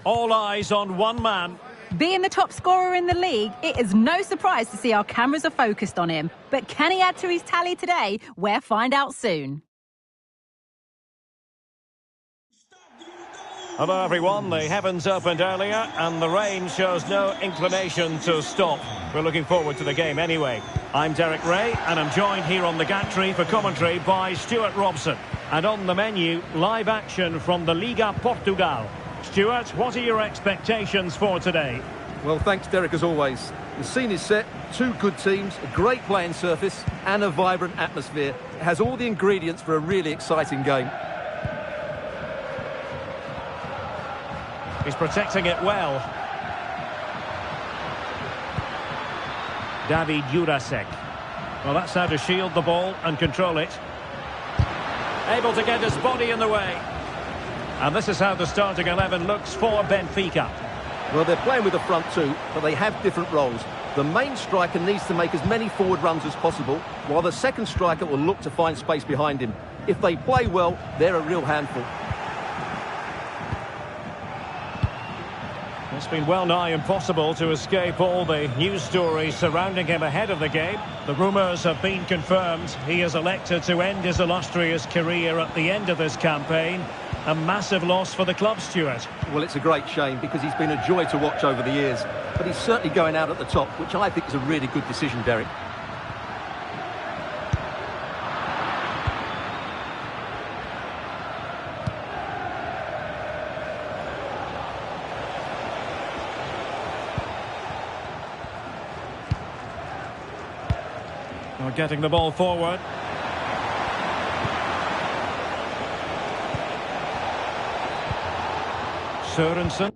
All eyes on one man. Being the top scorer in the league, it is no surprise to see our cameras are focused on him. But can he add to his tally today? We'll find out soon. Hello everyone, the heavens opened earlier and the rain shows no inclination to stop. We're looking forward to the game anyway. I'm Derek Ray and I'm joined here on the gantry for commentary by Stuart Robson. And on the menu, live action from the Liga Portugal. Stuart, what are your expectations for today? Well, thanks Derek as always. The scene is set, two good teams, a great playing surface and a vibrant atmosphere. It has all the ingredients for a really exciting game. He's protecting it well. David Jurasek. Well, that's how to shield the ball and control it. Able to get his body in the way. And this is how the starting 11 looks for Benfica. Well, they're playing with the front two, but they have different roles. The main striker needs to make as many forward runs as possible, while the second striker will look to find space behind him. If they play well, they're a real handful. It's been well nigh impossible to escape all the news stories surrounding him ahead of the game. The rumours have been confirmed. He has elected to end his illustrious career at the end of this campaign. A massive loss for the club, Stuart. Well, it's a great shame because he's been a joy to watch over the years. But he's certainly going out at the top, which I think is a really good decision, Derek. We're getting the ball forward. Sørensen.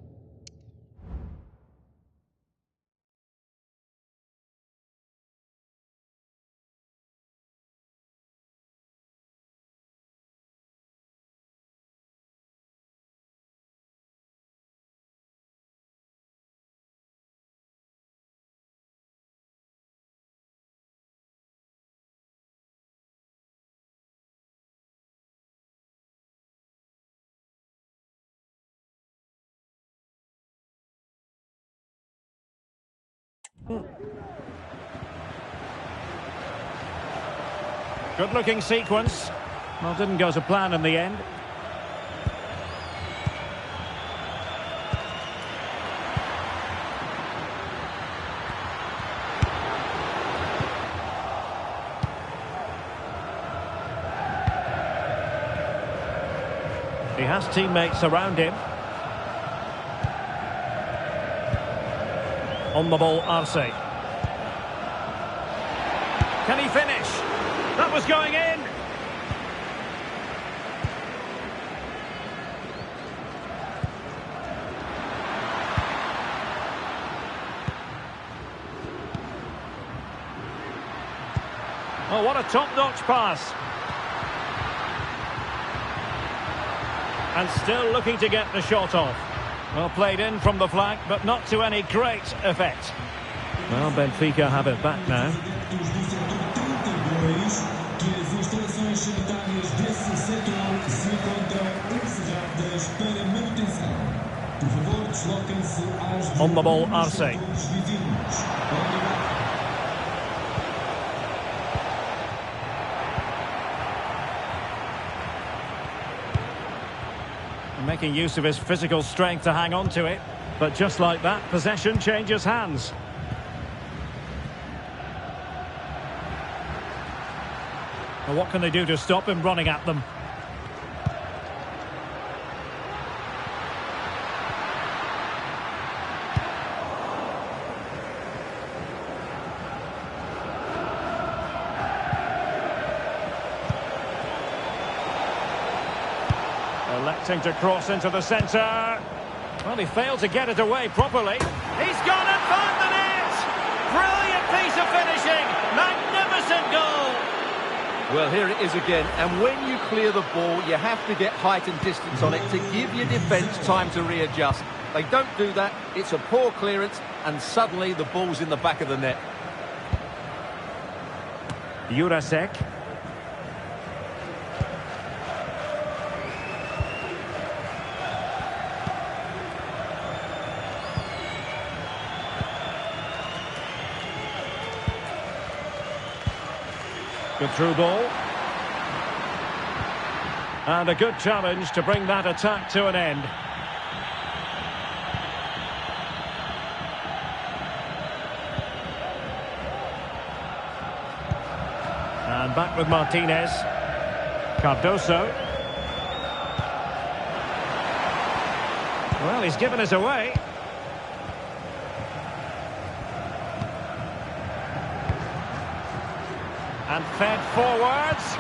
Good-looking sequence. Well, didn't go to plan in the end. He has teammates around him. On the ball, Arce. Can he finish? That was going in. Oh, what a top-notch pass. And still looking to get the shot off. Well played in from the flank, but not to any great effect. Well, Benfica have it back now. On the ball, Arce. Making use of his physical strength to hang on to it. But just like that, possession changes hands. Well, what can they do to stop him running at them? Electing to cross into the centre. Well, he failed to get it away properly. He's gone and found the net! Brilliant piece of finishing! Magnificent goal! Well, here it is again, and when you clear the ball, you have to get height and distance on it to give your defence time to readjust. They don't do that, it's a poor clearance, and suddenly the ball's in the back of the net. Jurasek. Good through ball. And a good challenge to bring that attack to an end. And back with Martinez. Cardoso. Well, he's given us away. And fed forwards.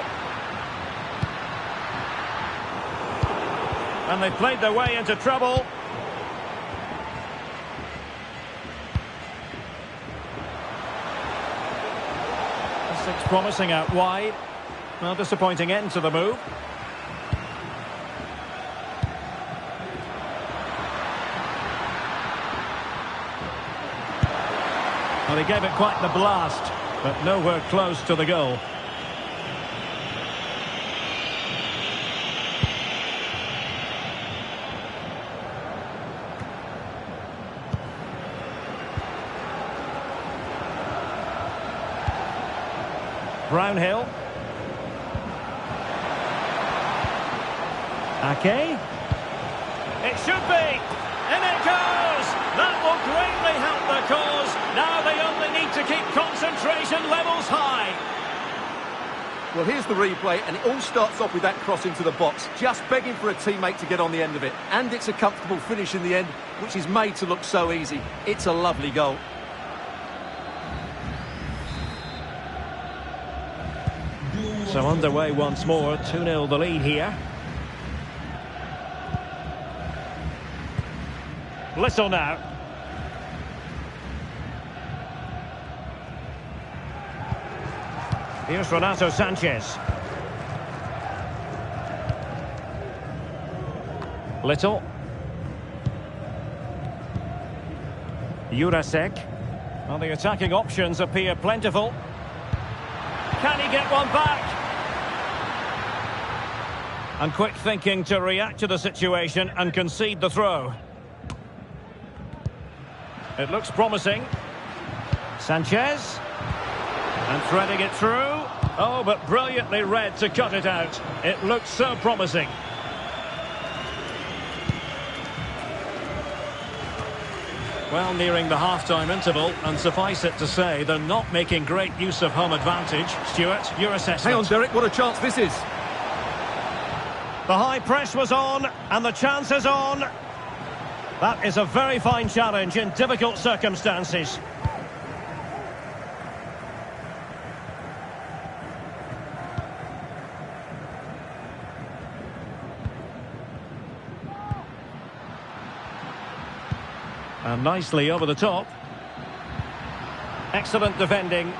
And they've played their way into trouble. Six promising out wide. Well, disappointing end to the move. Well, he gave it quite the blast, but nowhere close to the goal. Brownhill. Ake. It should be. In it goes. That will greatly help the cause. Now they only need to keep concentration levels high. Well, here's the replay, and it all starts off with that cross into the box, just begging for a teammate to get on the end of it. And it's a comfortable finish in the end, which is made to look so easy. It's a lovely goal. So underway once more, 2-0 the lead here. Little now. Here's Renato Sanchez. Little. Jurasek. Well, the attacking options appear plentiful. Can he get one back? And quick thinking to react to the situation and concede the throw. It looks promising. Sanchez. And threading it through. Oh, but brilliantly read to cut it out. It looks so promising. Well, nearing the half-time interval, and suffice it to say, they're not making great use of home advantage. Stuart, your assessment. Hang on, Derek, what a chance this is. The high press was on, and the chance is on. That is a very fine challenge in difficult circumstances. And nicely over the top. Excellent defending.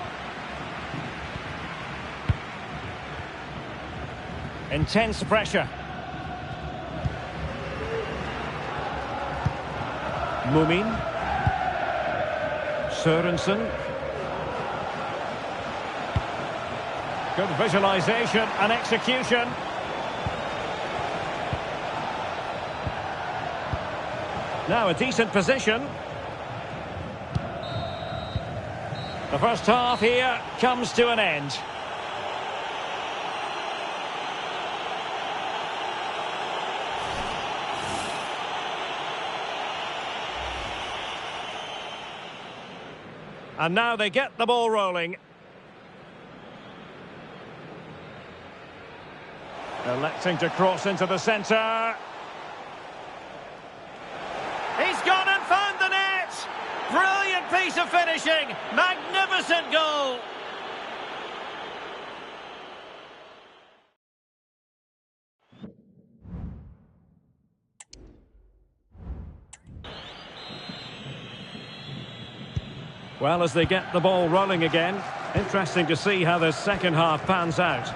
Intense pressure. Mumin. Sørensen. Good visualization and execution. Now a decent position. The first half here comes to an end. And now they get the ball rolling. Electing to cross into the centre. He's gone and found the net! Brilliant piece of finishing! Magnificent goal! Well, as they get the ball rolling again, interesting to see how the second half pans out.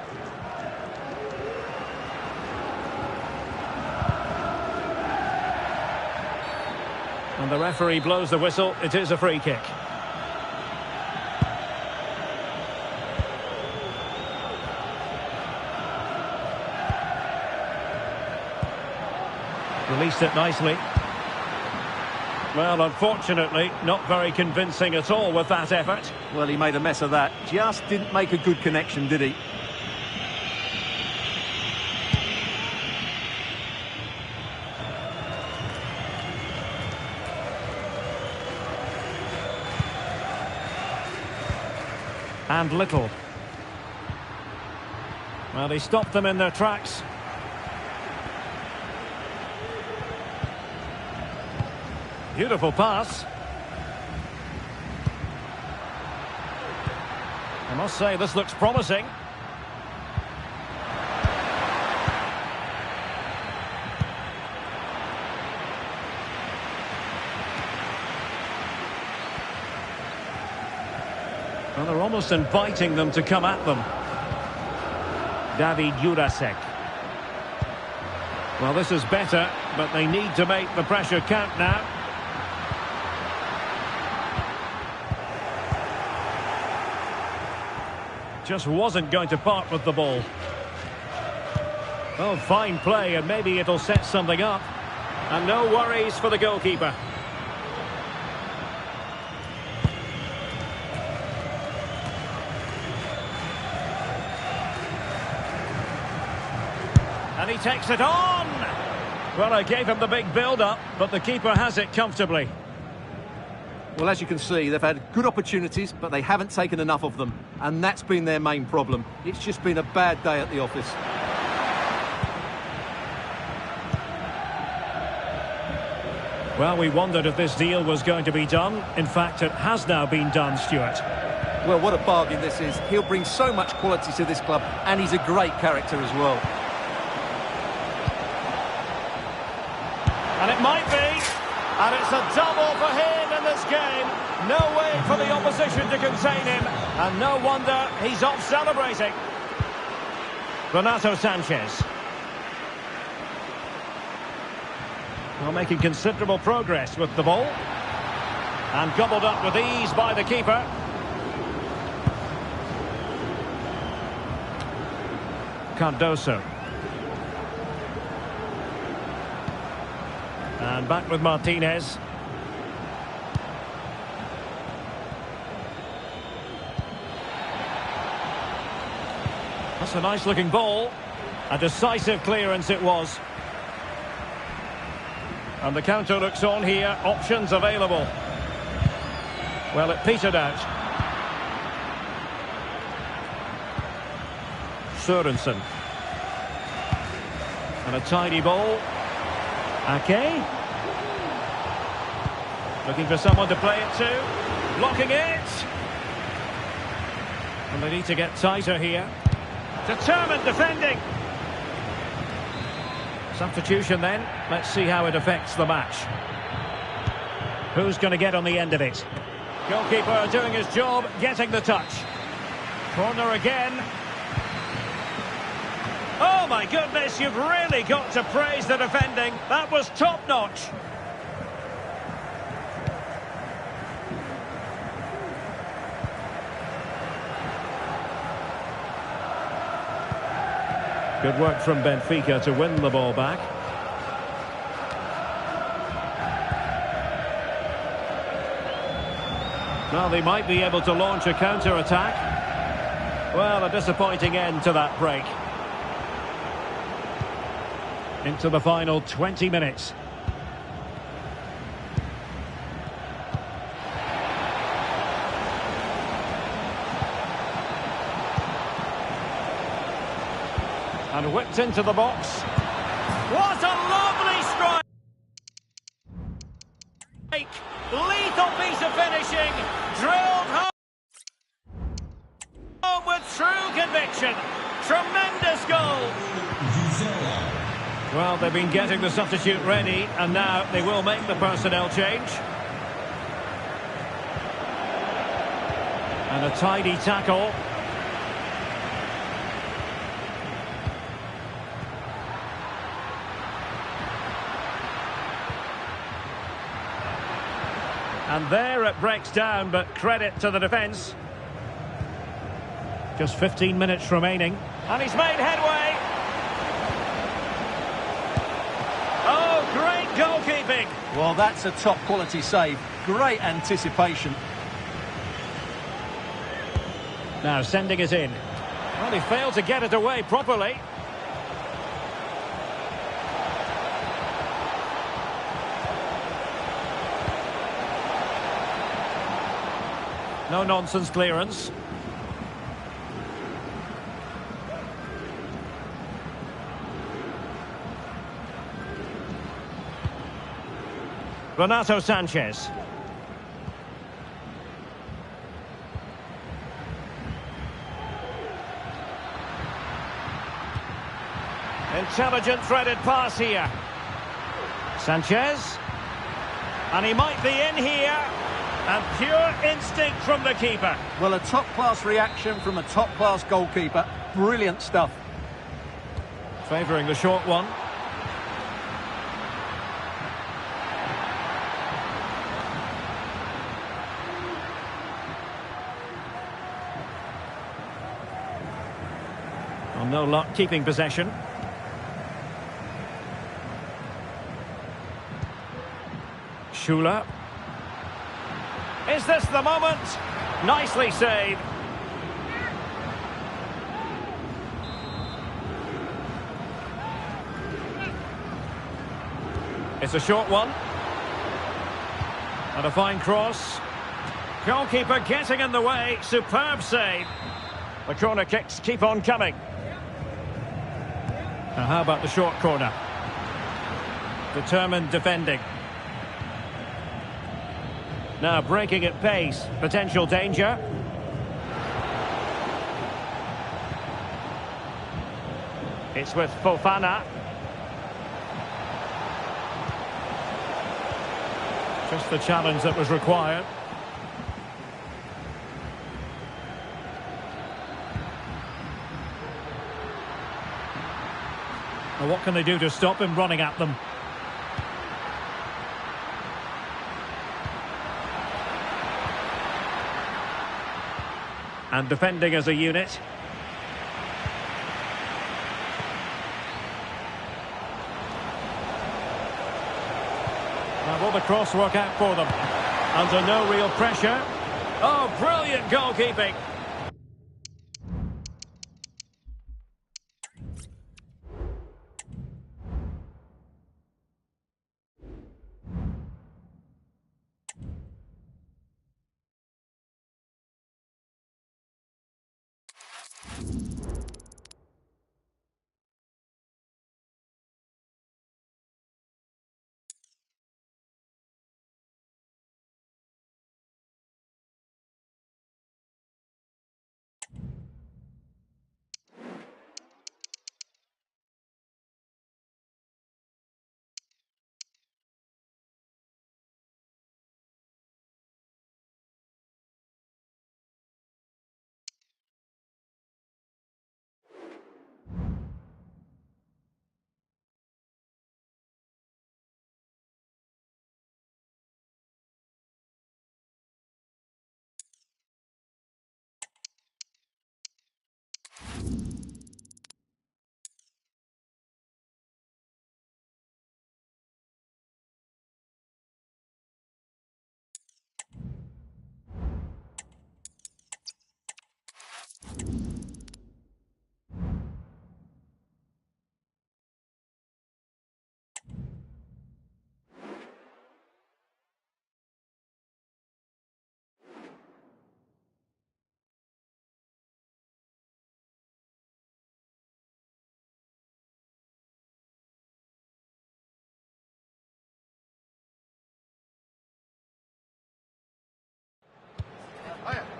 And the referee blows the whistle. It is a free kick. Released it nicely. Well, unfortunately, not very convincing at all with that effort. Well, he made a mess of that. Just didn't make a good connection, did he? And Little. Well, he stopped them in their tracks. Beautiful pass. I must say, this looks promising. Well, they're almost inviting them to come at them. David Jurasek. Well, this is better, but they need to make the pressure count now. Just wasn't going to part with the ball. Oh, fine play, and maybe it'll set something up. And no worries for the goalkeeper. And he takes it on! Well, I gave him the big build-up, but the keeper has it comfortably. Well, as you can see, they've had good opportunities, but they haven't taken enough of them. And that's been their main problem. It's just been a bad day at the office. Well, we wondered if this deal was going to be done. In fact, it has now been done, Stuart. Well, what a bargain this is. He'll bring so much quality to this club, and he's a great character as well. And it might be. And it's a double for him in this game. No way for the opposition to contain him. And no wonder he's off celebrating. Renato Sanchez. Well, making considerable progress with the ball. And gobbled up with ease by the keeper. Cardoso. And back with Martinez. That's a nice looking ball. A decisive clearance it was. And the counter looks on here. Options available. Well, it petered out. Sørensen. And a tidy ball. Ake. Looking for someone to play it to. Blocking it. And they need to get tighter here. Determined defending. Substitution then. Let's see how it affects the match. Who's going to get on the end of it? Goalkeeper doing his job, getting the touch. Corner again. Oh my goodness, you've really got to praise the defending. That was top-notch. Good work from Benfica to win the ball back. Now they might be able to launch a counter-attack. Well, a disappointing end to that break. Into the final 20 minutes. And whipped into the box. What a lovely strike! Lethal piece of finishing. Drilled home with true conviction. Tremendous goal. Well, they've been getting the substitute ready, and now they will make the personnel change. And a tidy tackle. And there it breaks down, but credit to the defence. Just 15 minutes remaining. And he's made headway. Oh, great goalkeeping. Well, that's a top-quality save. Great anticipation. Now sending it in. Well, he failed to get it away properly. No-nonsense clearance. Renato Sanchez. Intelligent threaded pass here. Sanchez. And he might be in here. And pure instinct from the keeper. Well, a top-class reaction from a top-class goalkeeper. Brilliant stuff. Favouring the short one. Well, no luck keeping possession. Schuler. Is this the moment? Nicely saved. It's a short one. And a fine cross. Goalkeeper getting in the way. Superb save. The corner kicks keep on coming. Now how about the short corner? Determined defending. Now breaking at pace. Potential danger. It's with Fofana. Just the challenge that was required. Now what can they do to stop him running at them? And defending as a unit. Now will the cross work out for them? Under no real pressure. Oh, brilliant goalkeeping.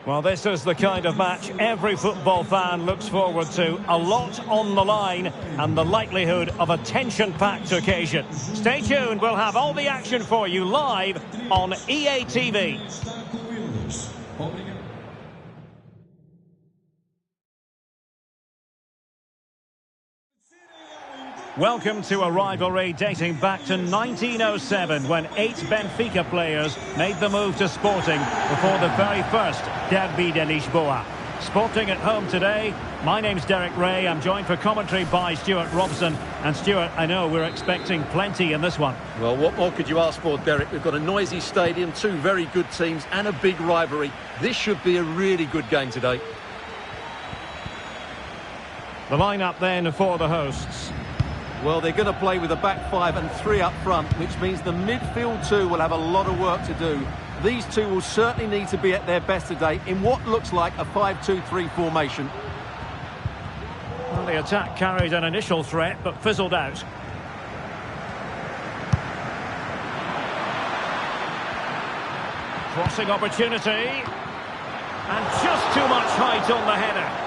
Well, this is the kind of match every football fan looks forward to. A lot on the line and the likelihood of a tension-packed occasion. Stay tuned, we'll have all the action for you live on EA TV. Welcome to a rivalry dating back to 1907 when 8 Benfica players made the move to Sporting before the very first Derby de Lisboa. Sporting at home today, My name's Derek Ray. I'm joined for commentary by Stuart Robson. And Stuart, I know we're expecting plenty in this one. Well, what more could you ask for, Derek? We've got a noisy stadium, two very good teams and a big rivalry. This should be a really good game today. The lineup then for the hosts. Well, they're going to play with a back five and three up front, which means the midfield two will have a lot of work to do. These two will certainly need to be at their best today in what looks like a 5-2-3 formation. Well, the attack carried an initial threat, but fizzled out. Crossing opportunity. And just too much height on the header.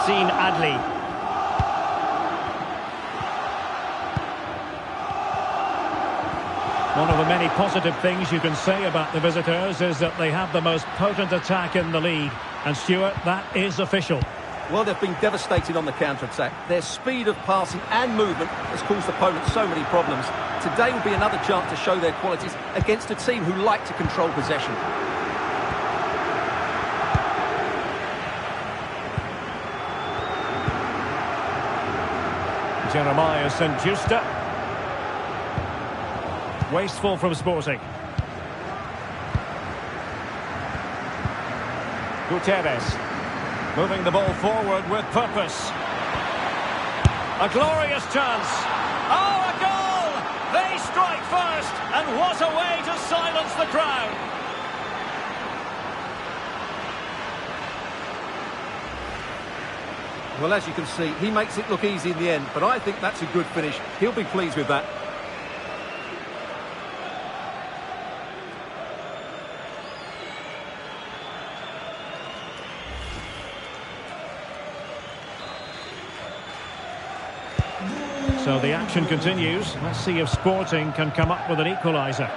Adli. One of the many positive things you can say about the visitors is that they have the most potent attack in the league. And Stuart, that is official. Well, they've been devastated on the counter-attack. Their speed of passing and movement has caused opponents so many problems. Today will be another chance to show their qualities against a team who like to control possession. Jeremiah St. Justa. Wasteful from Sporting. Gutierrez. Moving the ball forward with purpose. A glorious chance. Oh, a goal! They strike first, and what a way to silence the crowd. Well, as you can see, he makes it look easy in the end, but I think that's a good finish. He'll be pleased with that. So the action continues. Let's see if Sporting can come up with an equaliser.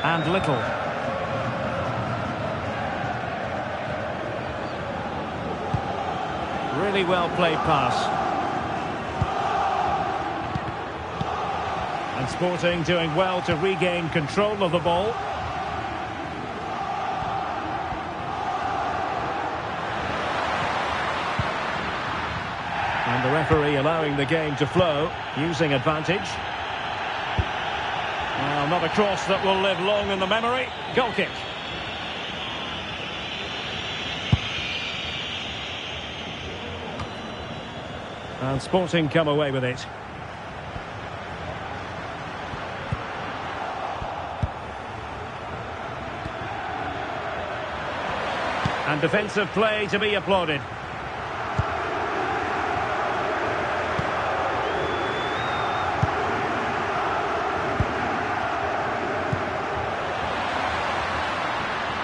And Little. Really well played pass. And Sporting doing well to regain control of the ball. And the referee allowing the game to flow, using advantage. Well, not a cross that will live long in the memory. Goal kick. And Sporting come away with it. And defensive play to be applauded.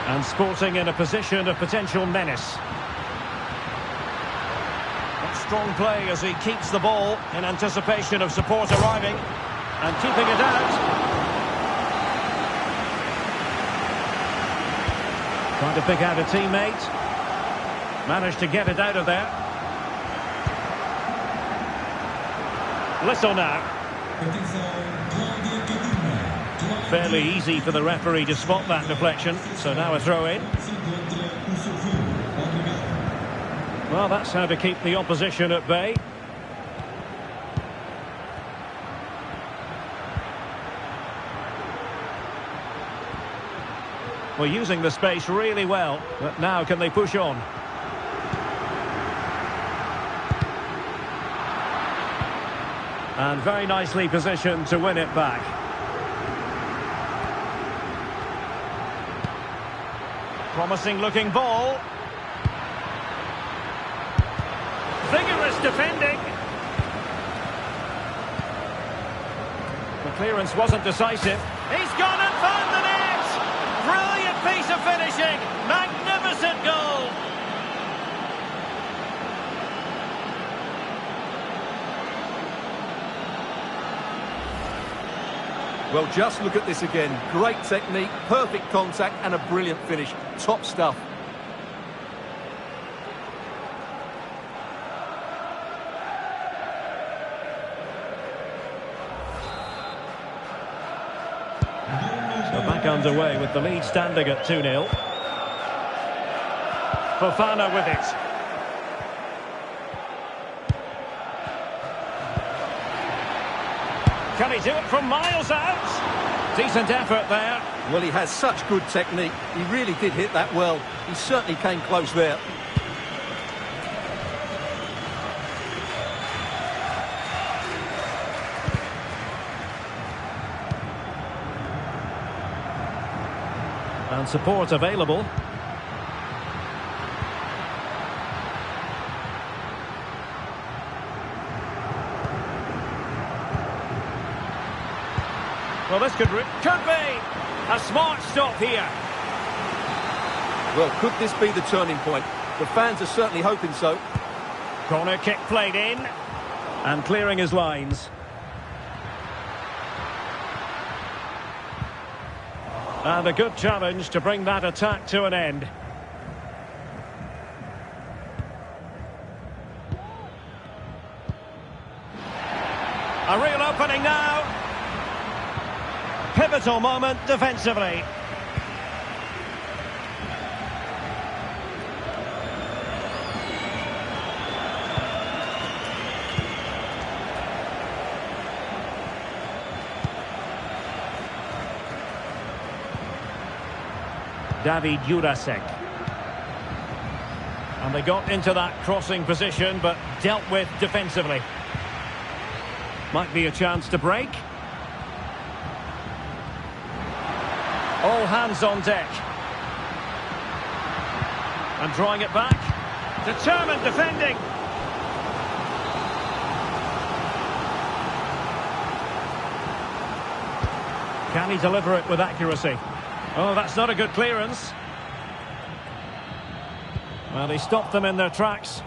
And Sporting in a position of potential menace. But strong play as he keeps the ball in anticipation of support arriving. And keeping it out. Trying to pick out a teammate. Managed to get it out of there. Little now. Fairly easy for the referee to spot that deflection. So now a throw in. Well, that's how to keep the opposition at bay. Well, using the space really well. But now can they push on? And very nicely positioned to win it back. Promising looking ball. Vigorous defending. The clearance wasn't decisive. He's gone and found the net! Brilliant piece of finishing. Magnificent goal. Well, just look at this again. Great technique, perfect contact and a brilliant finish. Top stuff. back underway with the lead standing at 2-0. Fofana with it. Can he do it from miles out? Decent effort there. Well, he has such good technique. He really did hit that well. He certainly came close there. And support available. Well, this could be a smart stop here. Well, could this be the turning point? The fans are certainly hoping so. Corner kick played in. And clearing his lines. And a good challenge to bring that attack to an end. A real opening now. Pivotal moment defensively. David Jurasek. And they got into that crossing position, but dealt with defensively. Might be a chance to break. All hands on deck. And drawing it back. Determined defending. Can he deliver it with accuracy? Oh, that's not a good clearance. Well, he stopped them in their tracks.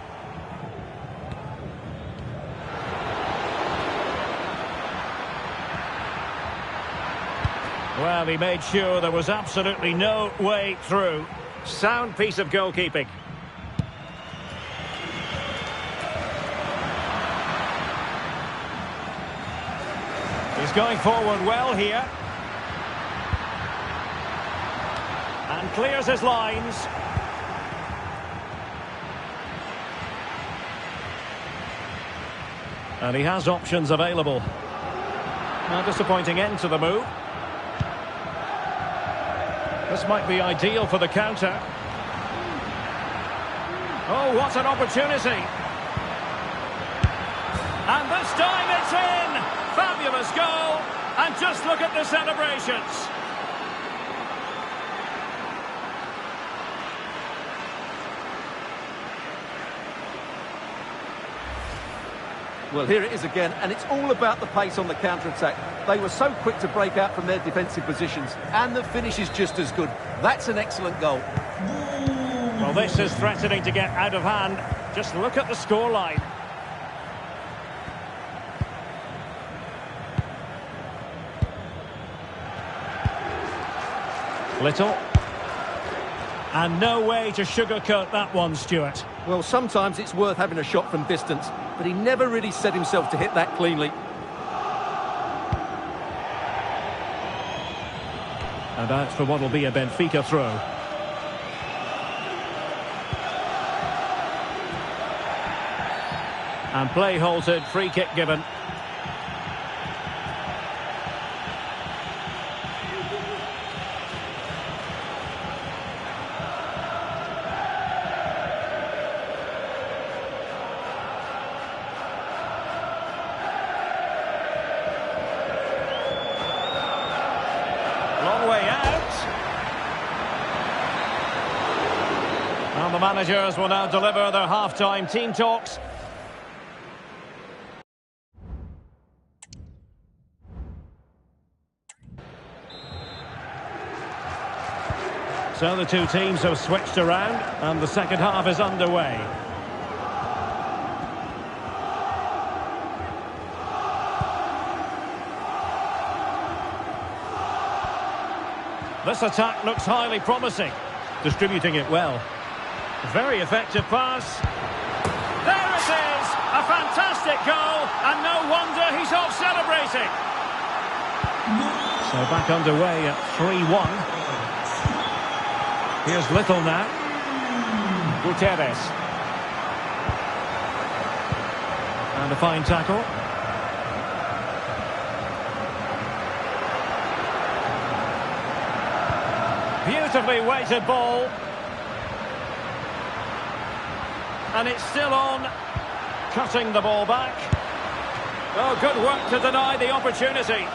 Well, he made sure there was absolutely no way through. Sound piece of goalkeeping. He's going forward well here. And clears his lines. And he has options available. A disappointing end to the move. This might be ideal for the counter. Oh, what an opportunity. And this time it's in. Fabulous goal. And just look at the celebrations. Well, here it is again, and it's all about the pace on the counter-attack. They were so quick to break out from their defensive positions, and the finish is just as good. That's an excellent goal. Well, this is threatening to get out of hand. Just look at the scoreline. Little. And no way to sugarcoat that one, Stuart. Well, sometimes it's worth having a shot from distance, but he never really set himself to hit that cleanly. And out for what will be a Benfica throw. And play halted, free kick given. Long way out. And the managers will now deliver their half-time team talks. So the two teams have switched around and the second half is underway. This attack looks highly promising. Distributing it well. Very effective pass. There it is! A fantastic goal, and no wonder he's off celebrating. So We're back underway at 3-1. Here's Little now. Gutierrez. And a fine tackle. Beautifully weighted ball. And it's still on. Cutting the ball back. Oh, good work to deny the opportunity.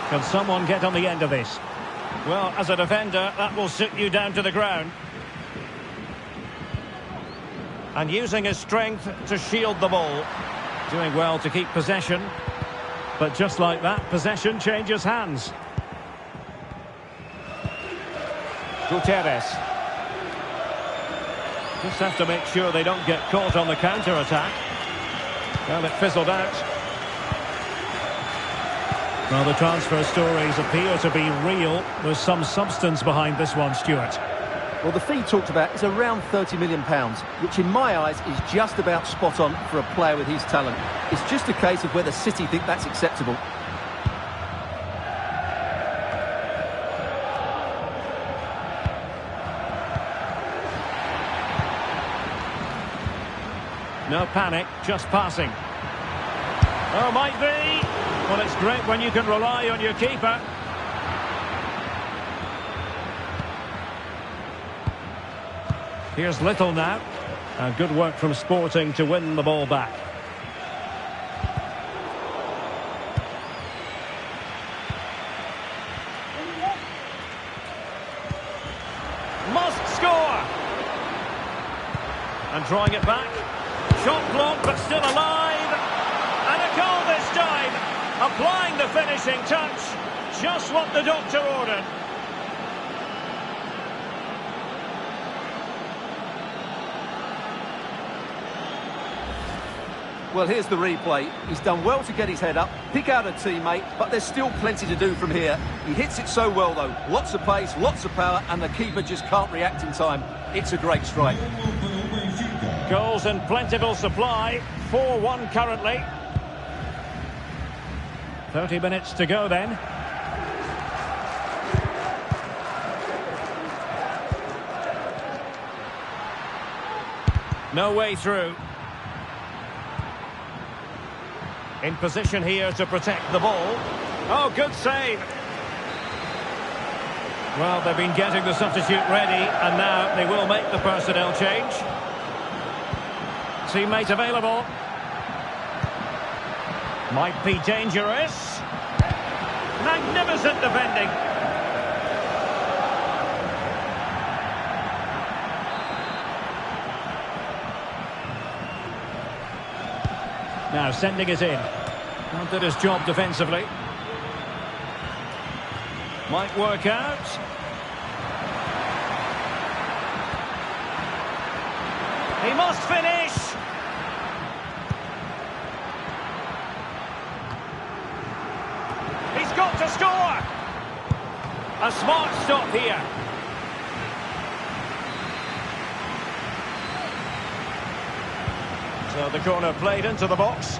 Can someone get on the end of this? Well, as a defender, that will sit you down to the ground. And using his strength to shield the ball. Doing well to keep possession. But just like that, possession changes hands. Gutierrez. Just have to make sure they don't get caught on the counter-attack. Well, it fizzled out. Well, the transfer stories appear to be real. There's some substance behind this one, Stuart. Well, the fee talked about is around £30 million, which in my eyes is just about spot on for a player with his talent. It's just a case of whether City think that's acceptable. No panic, just passing. Oh, might be. Well, it's great when you can rely on your keeper. Here's Little now. And good work from Sporting to win the ball back. Must score! And drawing it back. Shot blocked, but still alive. And a goal this time. Applying the finishing touch. Just what the doctor ordered. Well, here's the replay. He's done well to get his head up, pick out a teammate, but there's still plenty to do from here. He hits it so well, though. Lots of pace, lots of power, and the keeper just can't react in time. It's a great strike. Goals in plentiful supply. 4-1 currently. 30 minutes to go then. No way through. In position here to protect the ball. Oh, good save. Well, they've been getting the substitute ready, and now they will make the personnel change. Teammate available. Might be dangerous. Magnificent defending. Now sending it in. Well, did his job defensively. Might work out. He must finish. He's got to score. A smart stop here. So the corner played into the box.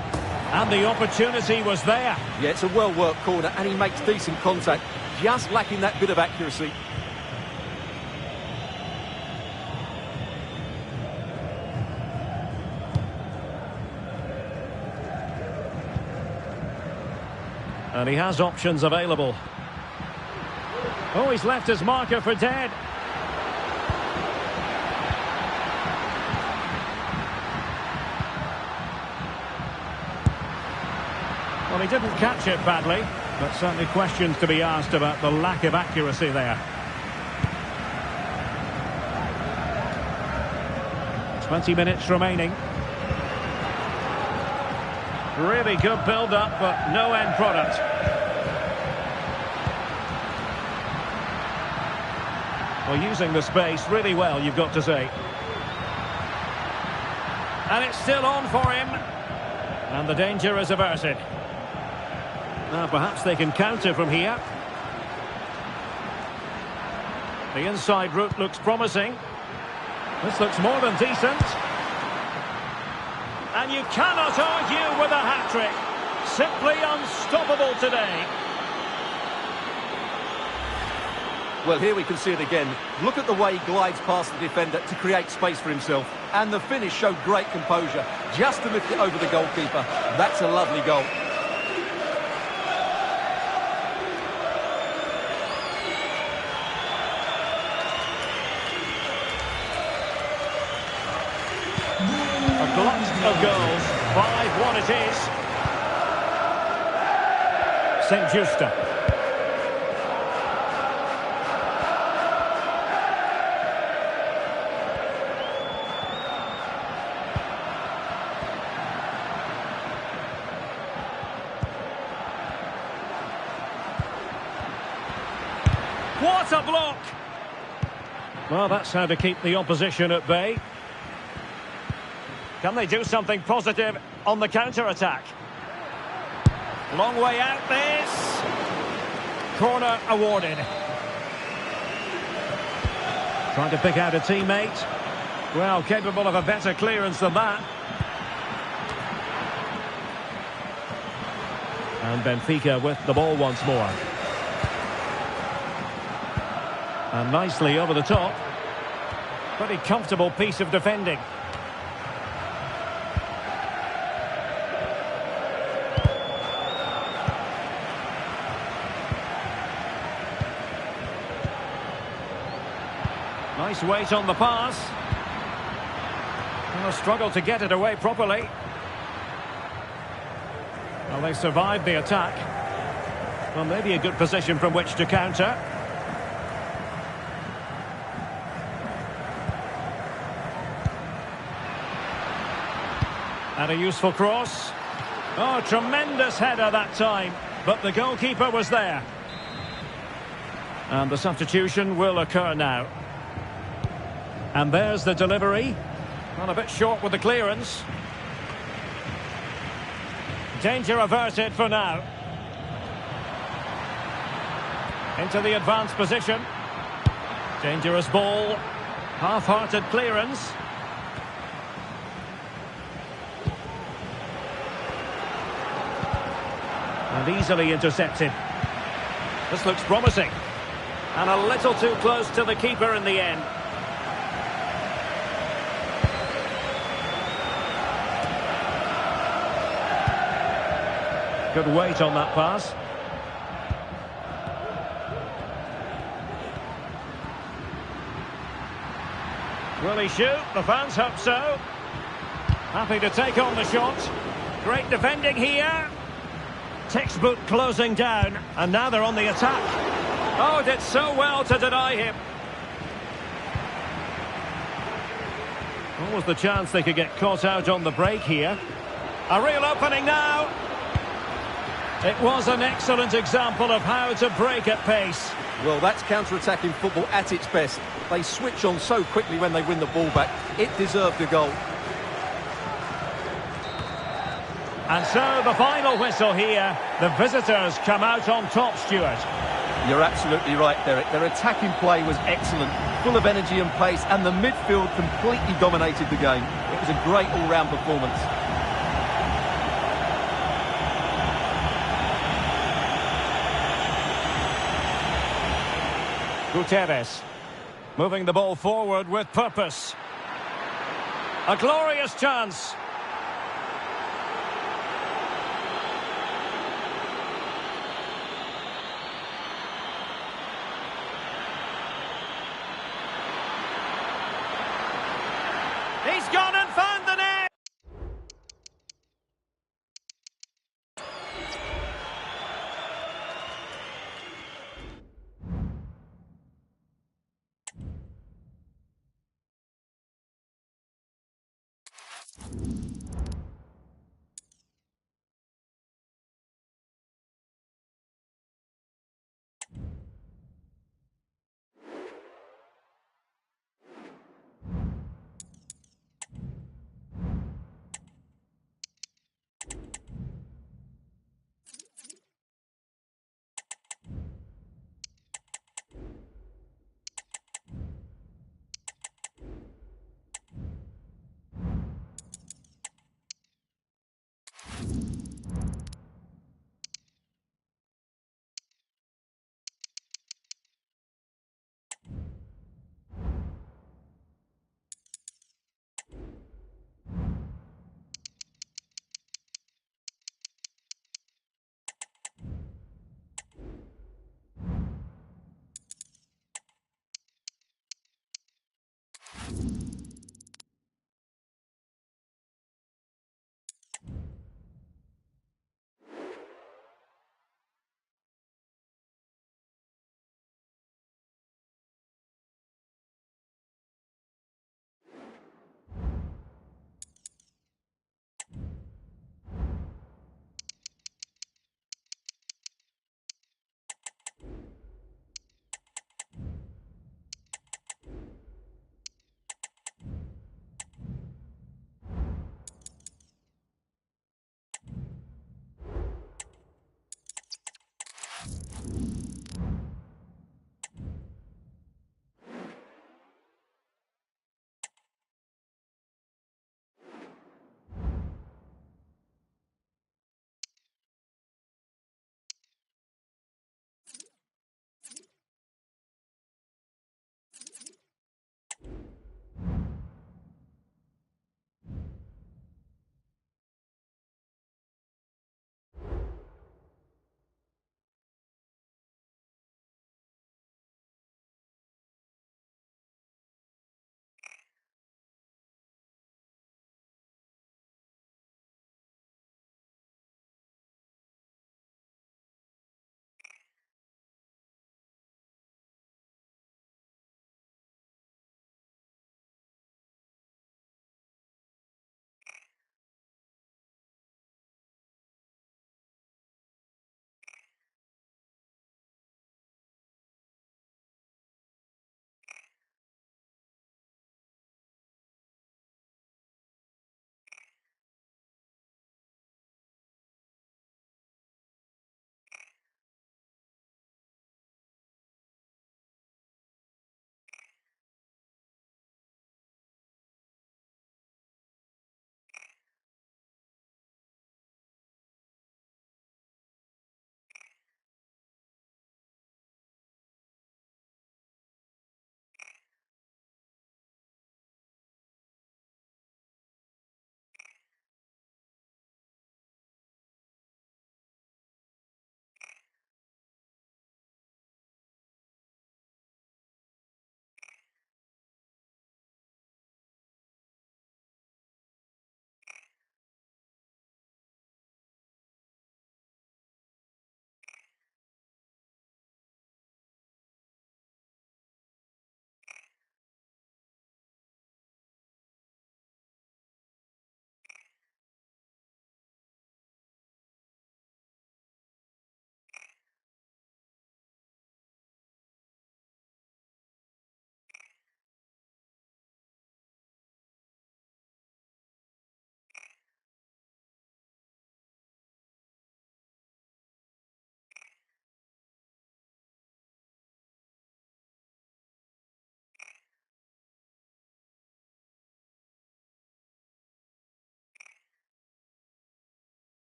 And the opportunity was there. Yeah, it's a well-worked corner, and he makes decent contact. Just lacking that bit of accuracy. And he has options available. Oh, he's left his marker for dead. Well, he didn't catch it badly, but certainly questions to be asked about the lack of accuracy there. 20 minutes remaining. Really good build-up, but no end product. Well, using the space really well, you've got to say. And it's still on for him. And the danger is averted. Now, perhaps they can counter from here. The inside route looks promising. This looks more than decent. And you cannot argue with a hat-trick. Simply unstoppable today. Well, here we can see it again. Look at the way he glides past the defender to create space for himself. And the finish showed great composure, just to lift it over the goalkeeper. That's a lovely goal. A glut of goals. 5-1 it is. St. Justa. What a block! Well, that's how to keep the opposition at bay. Can they do something positive on the counter-attack? Long way out this. Corner awarded. Trying to pick out a teammate. Well, capable of a better clearance than that. And Benfica with the ball once more. And nicely over the top. Pretty comfortable piece of defending. Nice weight on the pass. And a struggle to get it away properly. Well, they survived the attack. Well, maybe a good position from which to counter. And a useful cross. Oh, tremendous header that time. But the goalkeeper was there. And the substitution will occur now. And there's the delivery. Well, a bit short with the clearance. Danger averted for now. Into the advanced position. Dangerous ball. Half-hearted clearance. And easily intercepted. This looks promising. And a little too close to the keeper in the end. Good weight on that pass. Will he shoot? The fans hope so. Happy to take on the shot. Great defending here. Textbook closing down. And now they're on the attack. Oh, did so well to deny him. What was the chance they could get caught out on the break here? A real opening now. It was an excellent example of how to break at pace. Well, that's counter-attacking football at its best. They switch on so quickly when they win the ball back. It deserved a goal. And so the final whistle here. The visitors come out on top, Stuart. You're absolutely right, Derek. Their attacking play was excellent, full of energy and pace, and the midfield completely dominated the game. It was a great all-round performance. Gutierrez moving the ball forward with purpose. A glorious chance. He's gone and found the net.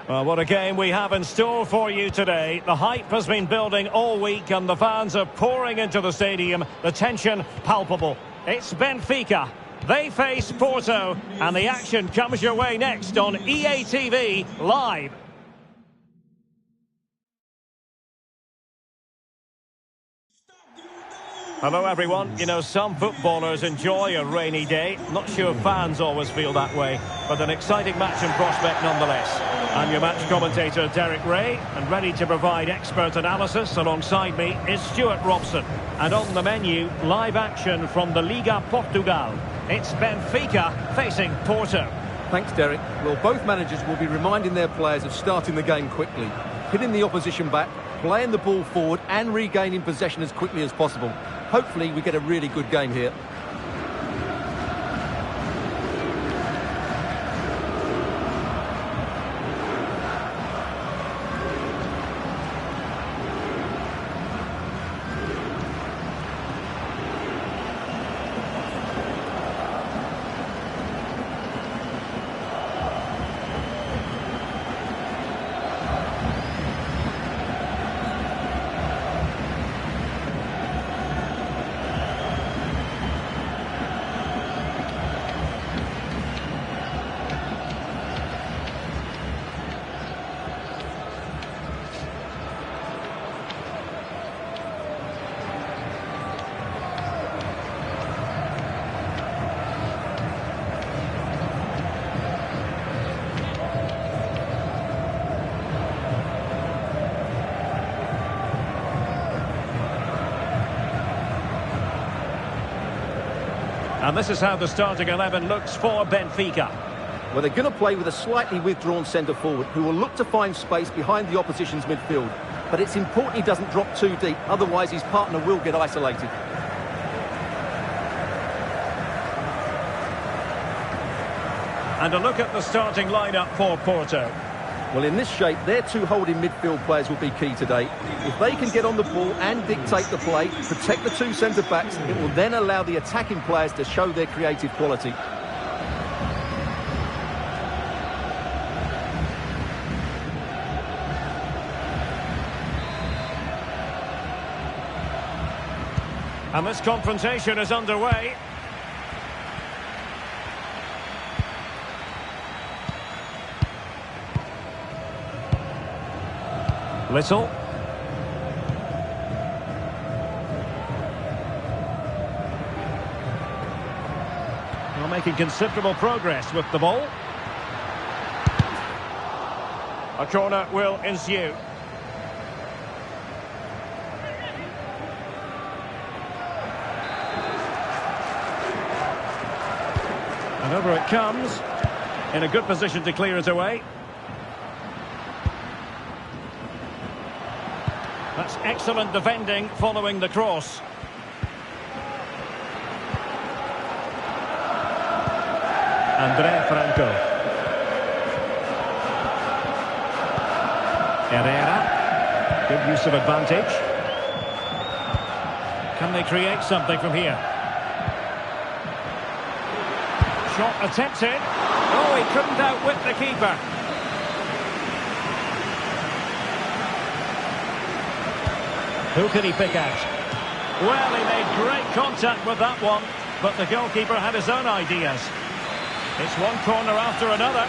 Well, what a game we have in store for you today. The hype has been building all week and the fans are pouring into the stadium. The tension palpable. It's Benfica. They face Porto, and the action comes your way next on EA TV Live. Hello everyone. You know, some footballers enjoy a rainy day. Not sure fans always feel that way, but an exciting match in prospect nonetheless. I'm your match commentator Derek Ray, and ready to provide expert analysis alongside me is Stuart Robson. And on the menu, live action from the Liga Portugal. It's Benfica facing Porto. Thanks, Derek. Well, both managers will be reminding their players of starting the game quickly, hitting the opposition back, playing the ball forward and regaining possession as quickly as possible. Hopefully we get a really good game here. And this is how the starting 11 looks for Benfica. Well, they're going to play with a slightly withdrawn centre-forward who will look to find space behind the opposition's midfield. But it's important he doesn't drop too deep, otherwise his partner will get isolated. And a look at the starting lineup for Porto. Well, in this shape, their two holding midfield players will be key today. If they can get on the ball and dictate the play, protect the two centre-backs, it will then allow the attacking players to show their creative quality. And this confrontation is underway. Little. Well, making considerable progress with the ball. A corner will ensue. And over it comes. In a good position to clear it away. That's excellent defending following the cross. André Franco. Herrera. Good use of advantage. Can they create something from here? Shot attempted. Oh, he couldn't outwit the keeper. Who can he pick out? Well, he made great contact with that one, but the goalkeeper had his own ideas. It's one corner after another.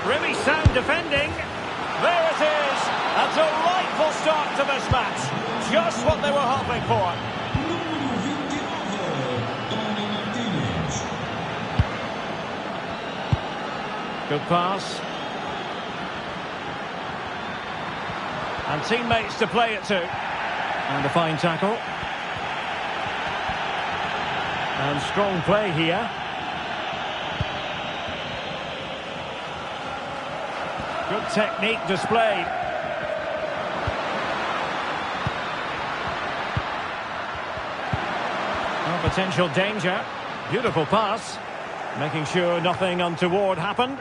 Really sound defending. There it is. A delightful start to this match. Just what they were hoping for. Good pass. And teammates to play it to. And a fine tackle. And strong play here. Good technique displayed. No potential danger. Beautiful pass. Making sure nothing untoward happened.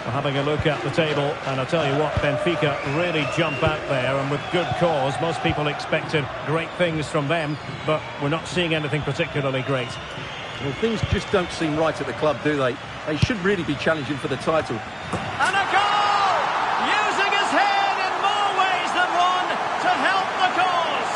Having a look at the table, and I'll tell you what, Benfica really jump out there, and with good cause. Most people expected great things from them, but we're not seeing anything particularly great. Well, things just don't seem right at the club, do they? They should really be challenging for the title. And a goal! Using his head in more ways than one to help the cause.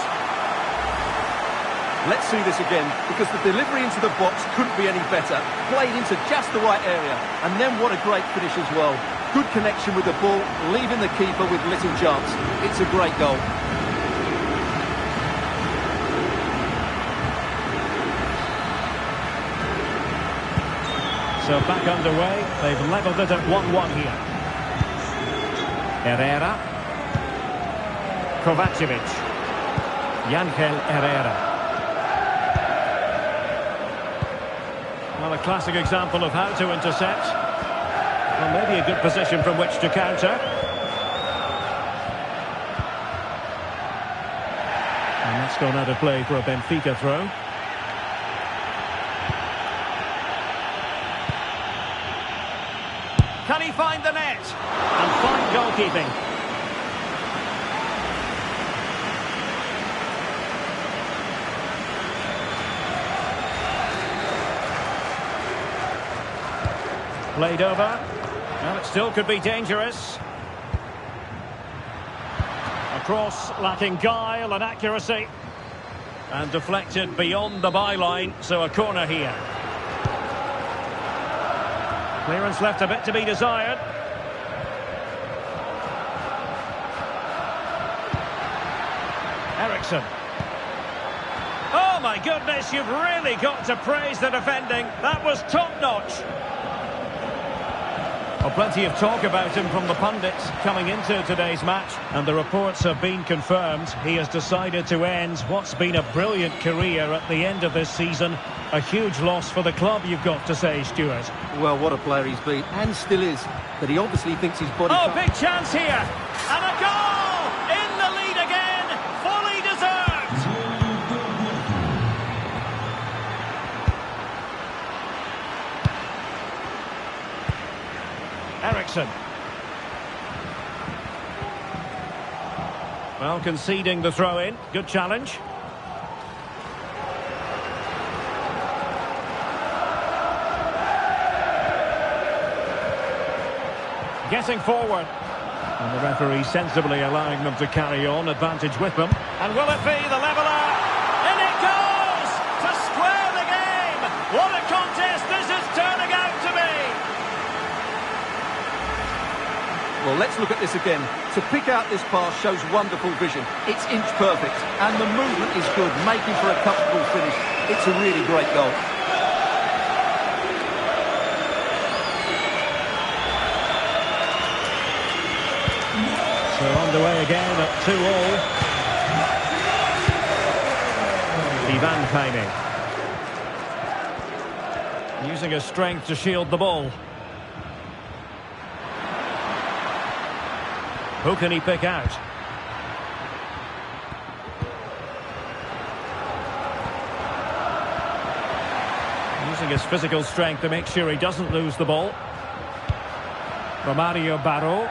Let's see this again, because the delivery into the box couldn't be any better. Played into just the right area, and then what a great finish as well. Good connection with the ball, leaving the keeper with little chance. It's a great goal. So back underway, they've levelled it at 1-1 here. Herrera. Kovacevic. Yangel Herrera. Well, a classic example of how to intercept. Well, maybe a good position from which to counter. And that's gone out of play for a Benfica throw. Can he find the net? And fine goalkeeping. Played over. Well, it still could be dangerous. A cross lacking guile and accuracy. And deflected beyond the byline, so a corner here. Clearance left a bit to be desired. Eriksson. Oh my goodness, you've really got to praise the defending. That was top-notch. Well, plenty of talk about him from the pundits coming into today's match, and the reports have been confirmed. He has decided to end what's been a brilliant career at the end of this season. A huge loss for the club, you've got to say, Stuart. Well, what a player he's been, and still is. But he obviously thinks his body... Oh, big chance here! And a goal! In the lead again! Fully deserved! Eriksson. Well, conceding the throw-in. Good challenge. Getting forward. And the referee sensibly allowing them to carry on. Advantage with them. And will it be the leveller? In it goes! To square the game! What a contest this is turning out to be! Well, let's look at this again. To pick out this pass shows wonderful vision. It's inch perfect, and the movement is good, making for a comfortable finish. It's a really great goal. So underway again at 2-2. Ivan Paine. Using his strength to shield the ball. Who can he pick out? Using his physical strength to make sure he doesn't lose the ball. Romario Barro.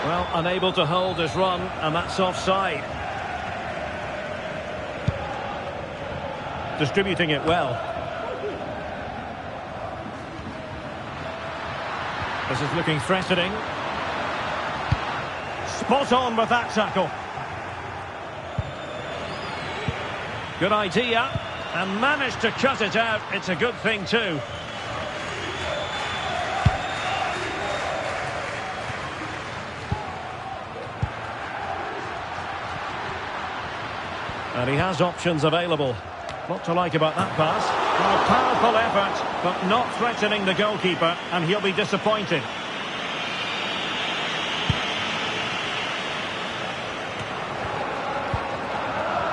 Well, unable to hold his run, and that's offside. Distributing it well. This is looking threatening. Spot on with that tackle. Good idea, and managed to cut it out. It's a good thing too. And he has options available. What to like about that pass? Well, a powerful effort, but not threatening the goalkeeper, and he'll be disappointed.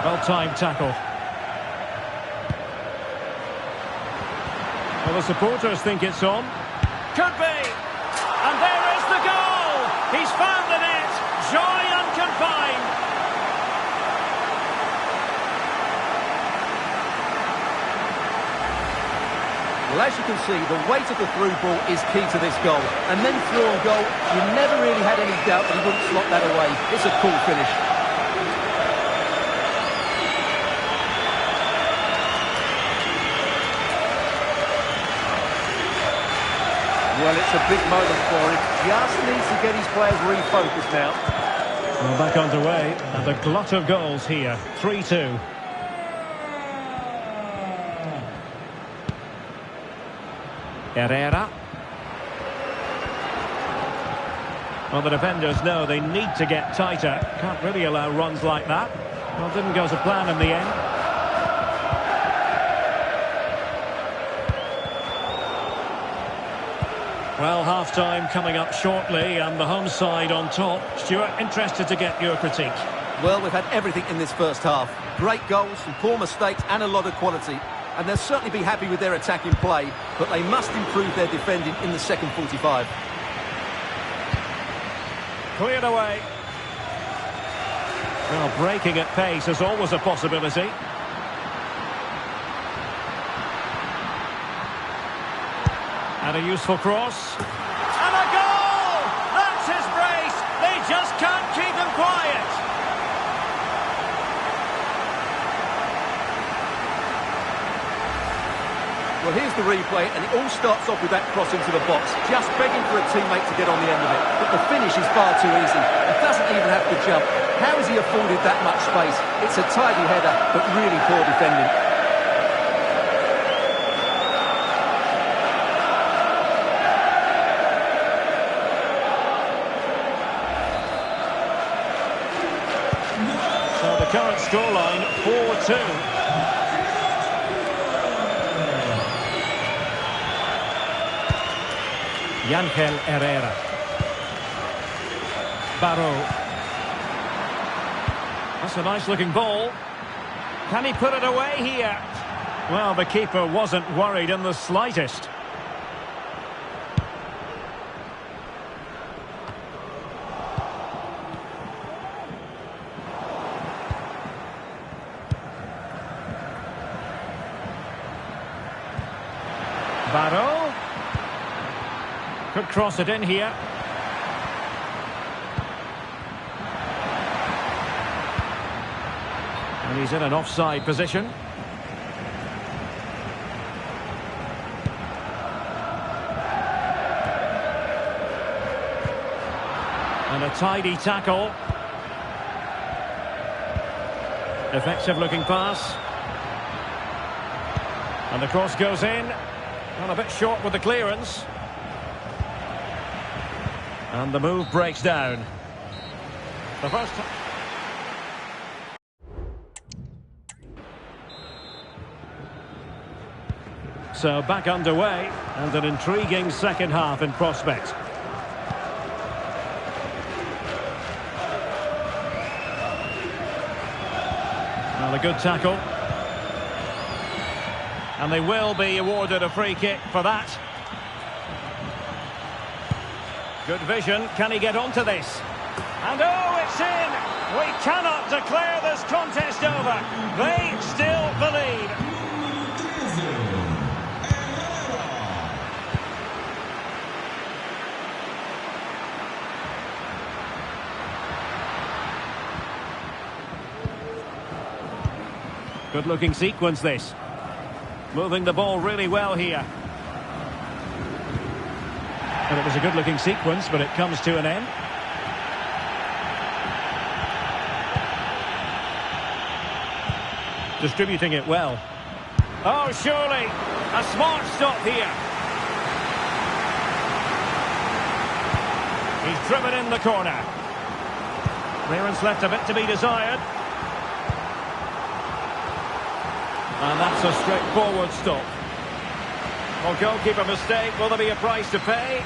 Well-timed tackle. Well, the supporters think it's on. Could be! And there is the goal! He's found the net! Joy unconfined! Well, as you can see, the weight of the through ball is key to this goal. And then through on goal, you never really had any doubt that he wouldn't slot that away. It's a cool finish. Well, it's a big moment for him. Just needs to get his players refocused now. Well, back underway, and a glut of goals here. 3-2. Herrera. Well, the defenders know they need to get tighter. Can't really allow runs like that. Well, didn't go to plan in the end. Well, half-time coming up shortly, and the home side on top. Stuart, interested to get your critique. Well, we've had everything in this first half. Great goals, some poor mistakes, and a lot of quality. And they'll certainly be happy with their attacking play, but they must improve their defending in the second 45. Cleared away. Well, breaking at pace is always a possibility. And a useful cross. And a goal! That's his brace! They just can't keep him quiet! Well, here's the replay, and it all starts off with that cross into the box, just begging for a teammate to get on the end of it. But the finish is far too easy. He doesn't even have to jump. How has he afforded that much space? It's a tidy header, but really poor defending. So the current scoreline, 4-2. Ángel Herrera. Barrow. That's a nice-looking ball. Can he put it away here? Well, the keeper wasn't worried in the slightest. Barrow. Could cross it in here. And he's in an offside position. And a tidy tackle. Effective looking pass. And the cross goes in. Well, a bit short with the clearance. And the move breaks down. The first... So back underway, and an intriguing second half in prospect. Well, a good tackle. And they will be awarded a free kick for that. Good vision. Can he get onto this? And oh, it's in! We cannot declare this contest over. They still believe. Good looking sequence this. Moving the ball really well here. And it was a good looking sequence, but it comes to an end. Distributing it well. Oh, surely a smart stop here. He's driven in the corner. Clearance left a bit to be desired. And that's a straightforward stop. Well, goalkeeper mistake. Will there be a price to pay?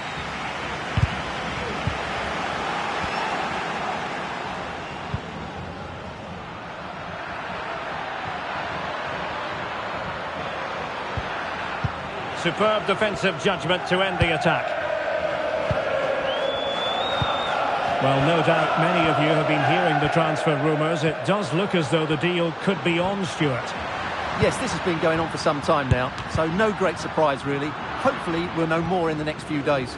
Superb defensive judgment to end the attack. Well, no doubt many of you have been hearing the transfer rumours. It does look as though the deal could be on, Stuart. Yes, this has been going on for some time now, so no great surprise really. Hopefully we'll know more in the next few days.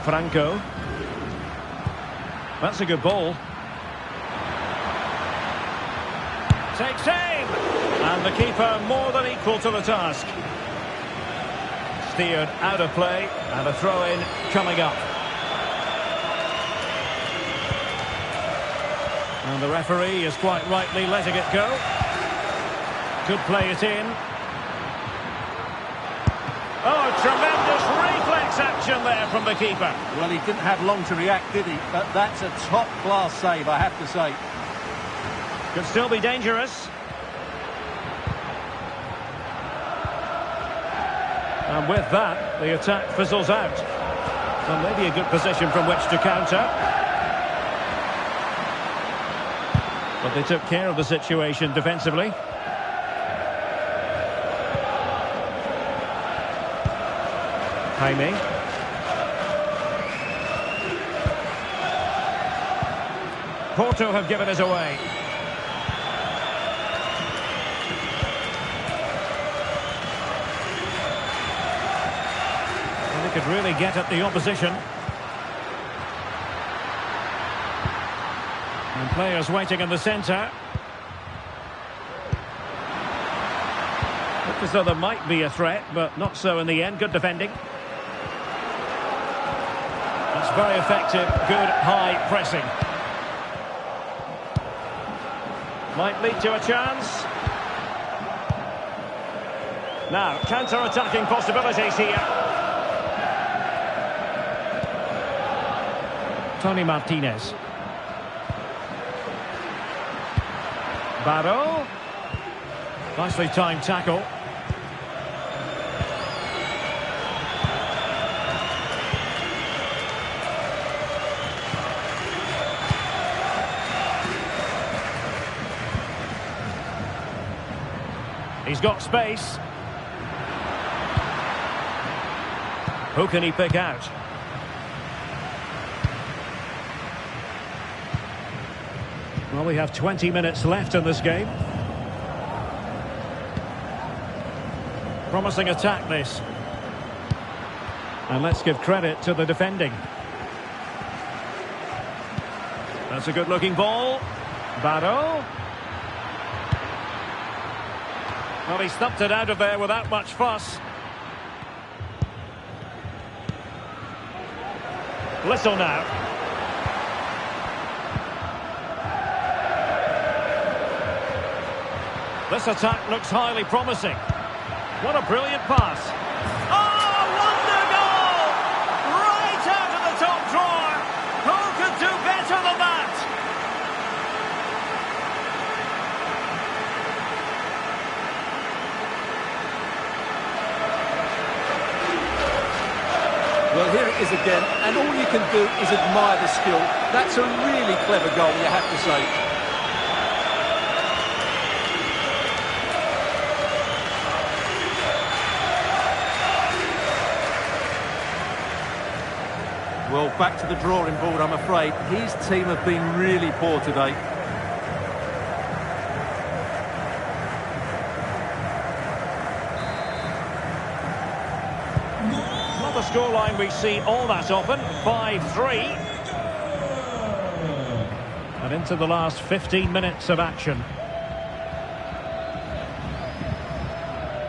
Franco. That's a good ball. Takes aim! And the keeper more than equal to the task. Steered out of play, and a throw-in coming up. And the referee is quite rightly letting it go. Could play it in. Oh, tremendous reflex action there from the keeper. Well, he didn't have long to react, did he? But that's a top-class save, I have to say. Could still be dangerous. And with that, the attack fizzles out. Well, maybe a good position from which to counter. But they took care of the situation defensively. Jaime. Porto have given us away. Well, they could really get at the opposition. And players waiting in the centre. Looked as though there might be a threat, but not so in the end. Good defending. That's very effective. Good high pressing. Might lead to a chance. Now, counter-attacking possibilities here. Tony Martinez. Barrow. Nicely timed tackle. He's got space. Who can he pick out? Well, we have 20 minutes left in this game. Promising attack, this. And let's give credit to the defending. That's a good-looking ball. Barrow. Well, he stumped it out of there without much fuss. Little now. This attack looks highly promising. What a brilliant pass. Oh, wonder goal! Right out of the top drawer. Who could do better than that? Well, here it is again, and all you can do is admire the skill. That's a really clever goal, you have to say. Well, back to the drawing board, I'm afraid. His team have been really poor today. Not a scoreline we see all that often. 5-3. And into the last 15 minutes of action.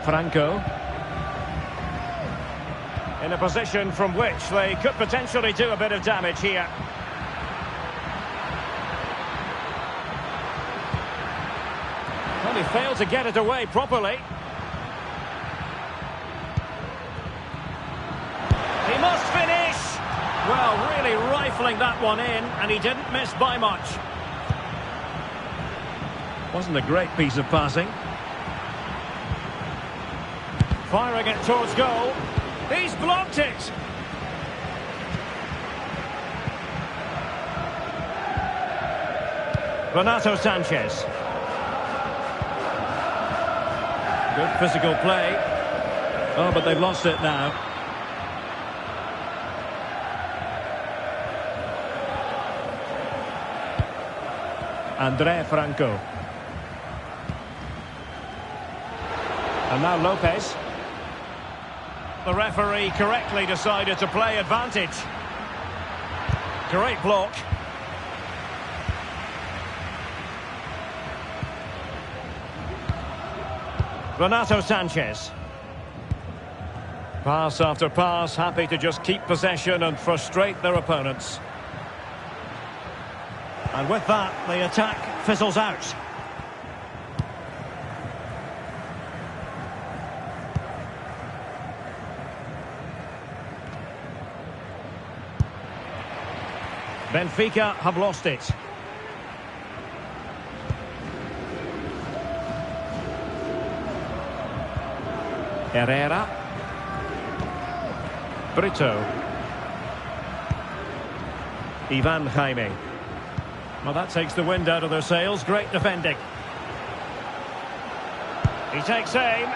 Franco. In a position from which they could potentially do a bit of damage here. Well, he failed to get it away properly. He must finish! Well, really rifling that one in, and he didn't miss by much. Wasn't a great piece of passing. Firing it towards goal. He's blocked it! Renato Sanchez. Good physical play. Oh, but they've lost it now. Andre Franco. And now Lopez. The referee correctly decided to play advantage. Great block. Renato Sanchez. Pass after pass, happy to just keep possession and frustrate their opponents. And with that, the attack fizzles out. Benfica have lost it. Herrera. Brito. Ivan Jaime. Well, that takes the wind out of their sails. Great defending. He takes aim.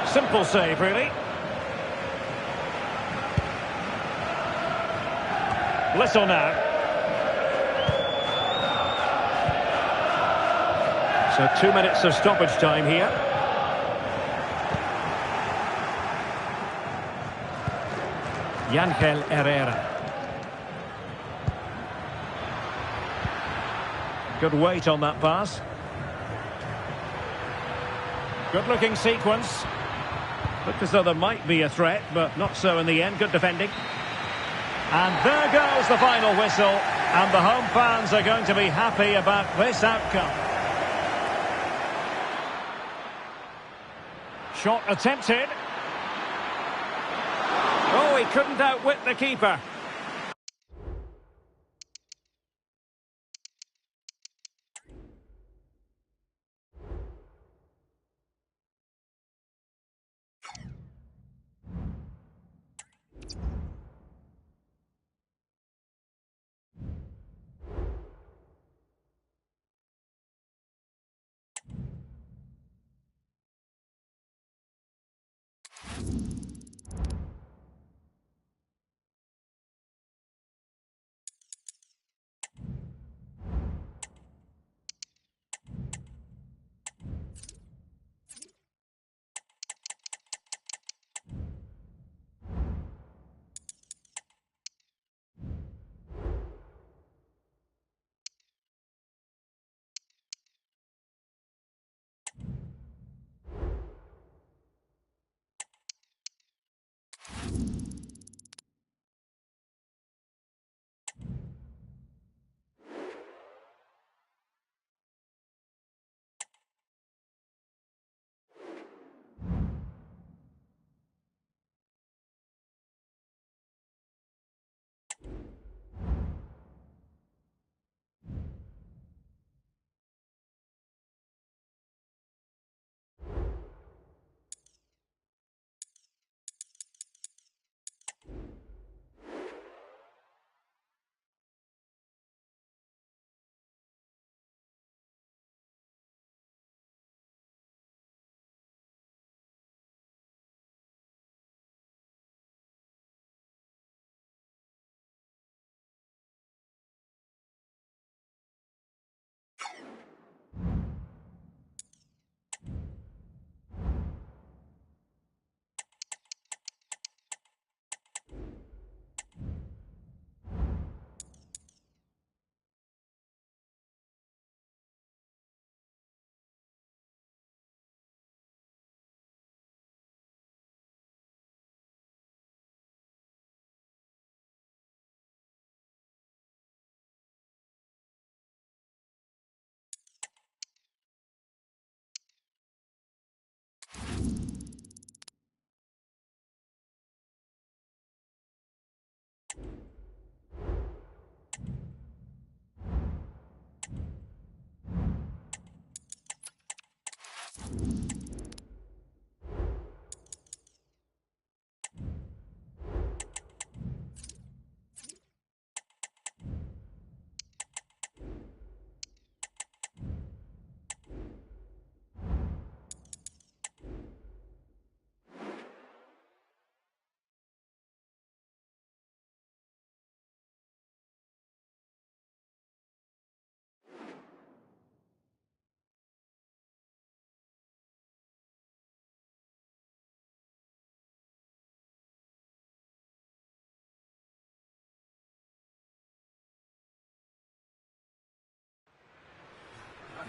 Simple save, really. Whistle now. So 2 minutes of stoppage time here. Yangel Herrera. Good weight on that pass. Good looking sequence. Looked as though there might be a threat, but not so in the end. Good defending. And there goes the final whistle. And the home fans are going to be happy about this outcome. Shot attempted. Oh, he couldn't outwit the keeper.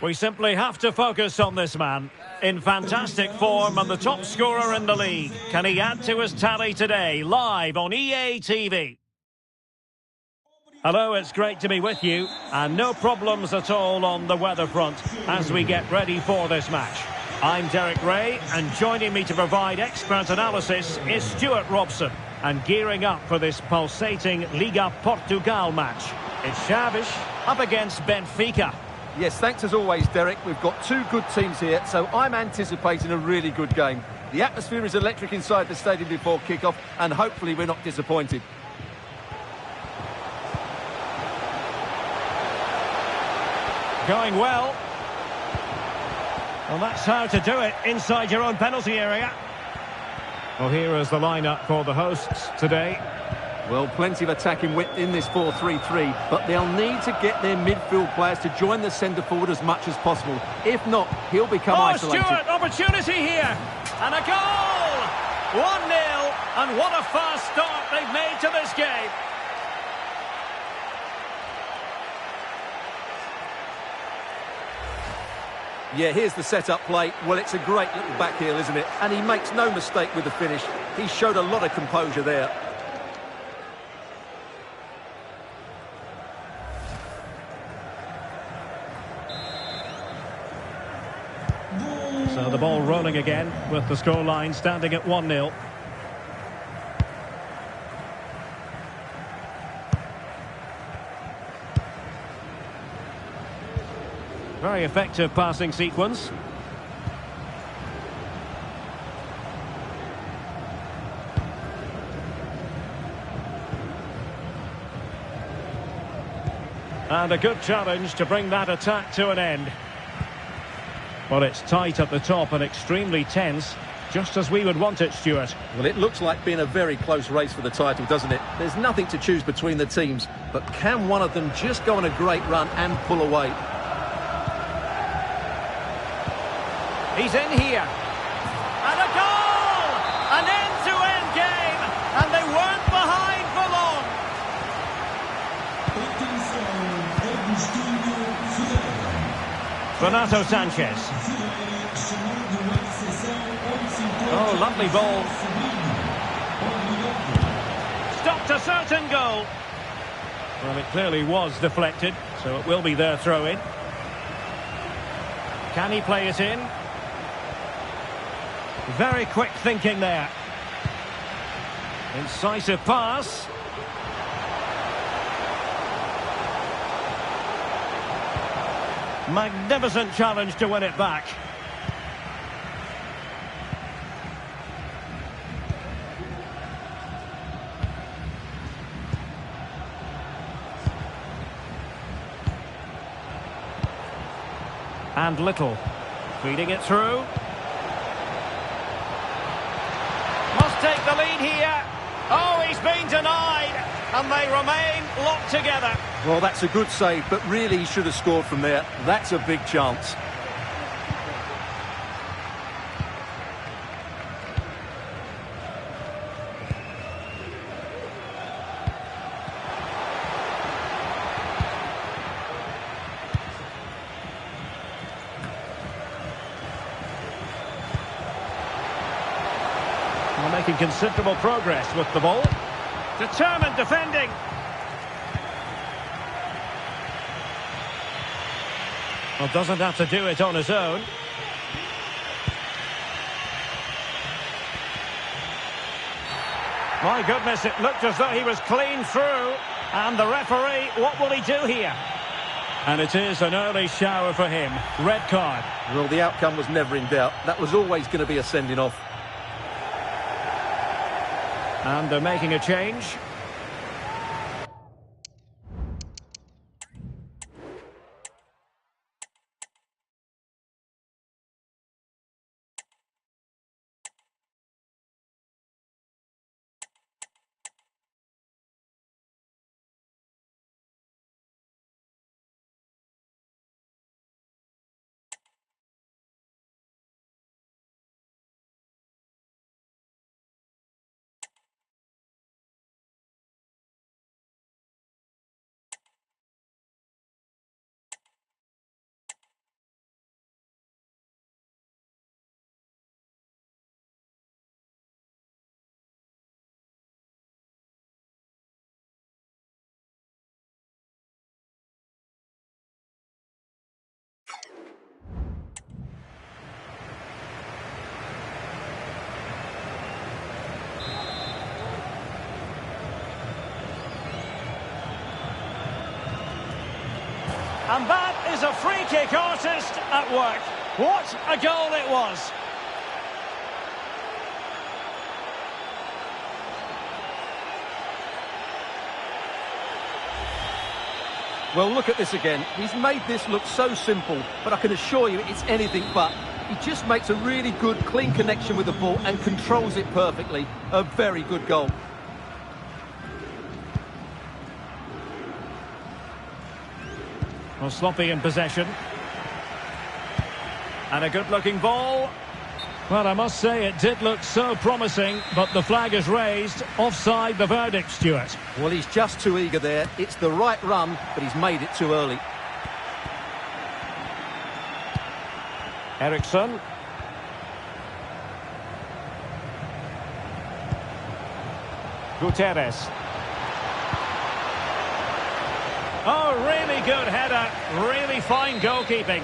We simply have to focus on this man. In fantastic form and the top scorer in the league. Can he add to his tally today? Live on EA TV. Hello, it's great to be with you. And no problems at all on the weather front as we get ready for this match. I'm Derek Ray, and joining me to provide expert analysis is Stuart Robson. And gearing up for this pulsating Liga Portugal match, it's Chaves up against Benfica. Yes, thanks as always, Derek. We've got two good teams here, so I'm anticipating a really good game. The atmosphere is electric inside the stadium before kick-off, and hopefully we're not disappointed. Going well. Well, that's how to do it inside your own penalty area. Well, here is the lineup for the hosts today. Well, plenty of attacking width in this 4-3-3, but they'll need to get their midfield players to join the centre forward as much as possible. If not, he'll become isolated. Stuart, opportunity here. And a goal! 1-0, and what a fast start they've made to this game. Yeah, here's the set-up play. Well, it's a great little back heel, isn't it? And he makes no mistake with the finish. He showed a lot of composure there. So the ball rolling again with the scoreline standing at 1-0. Very effective passing sequence. And a good challenge to bring that attack to an end. Well, it's tight at the top and extremely tense, just as we would want it, Stuart. Well, it looks like being a very close race for the title, doesn't it? There's nothing to choose between the teams, but can one of them just go on a great run and pull away? He's in here. And a goal! An end-to-end game, and they weren't behind for long. Renato Sanchez. Oh, lovely ball. Stopped a certain goal. Well, it clearly was deflected, so it will be their throw-in. Can he play it in? Very quick thinking there. Incisive pass. Magnificent challenge to win it back. And Little feeding it through. Must take the lead here. Oh, he's been denied, and they remain locked together. Well, that's a good save, but really he should have scored from there. That's a big chance. They're making considerable progress with the ball. Determined defending. Well, doesn't have to do it on his own. My goodness, it looked as though he was clean through. And the referee, what will he do here? And it is an early shower for him. Red card. Well, the outcome was never in doubt. That was always going to be a sending off. And they're making a change. And that is a free kick artist at work. What a goal it was. Well, look at this again. He's made this look so simple, but I can assure you it's anything but. He just makes a really good, clean connection with the ball and controls it perfectly. A very good goal. Well, sloppy in possession. And a good-looking ball. Well, I must say it did look so promising, but the flag is raised. Offside the verdict, Stuart. Well, he's just too eager there. It's the right run, but he's made it too early. Eriksson. Guterres. Oh, really good header. Really fine goalkeeping.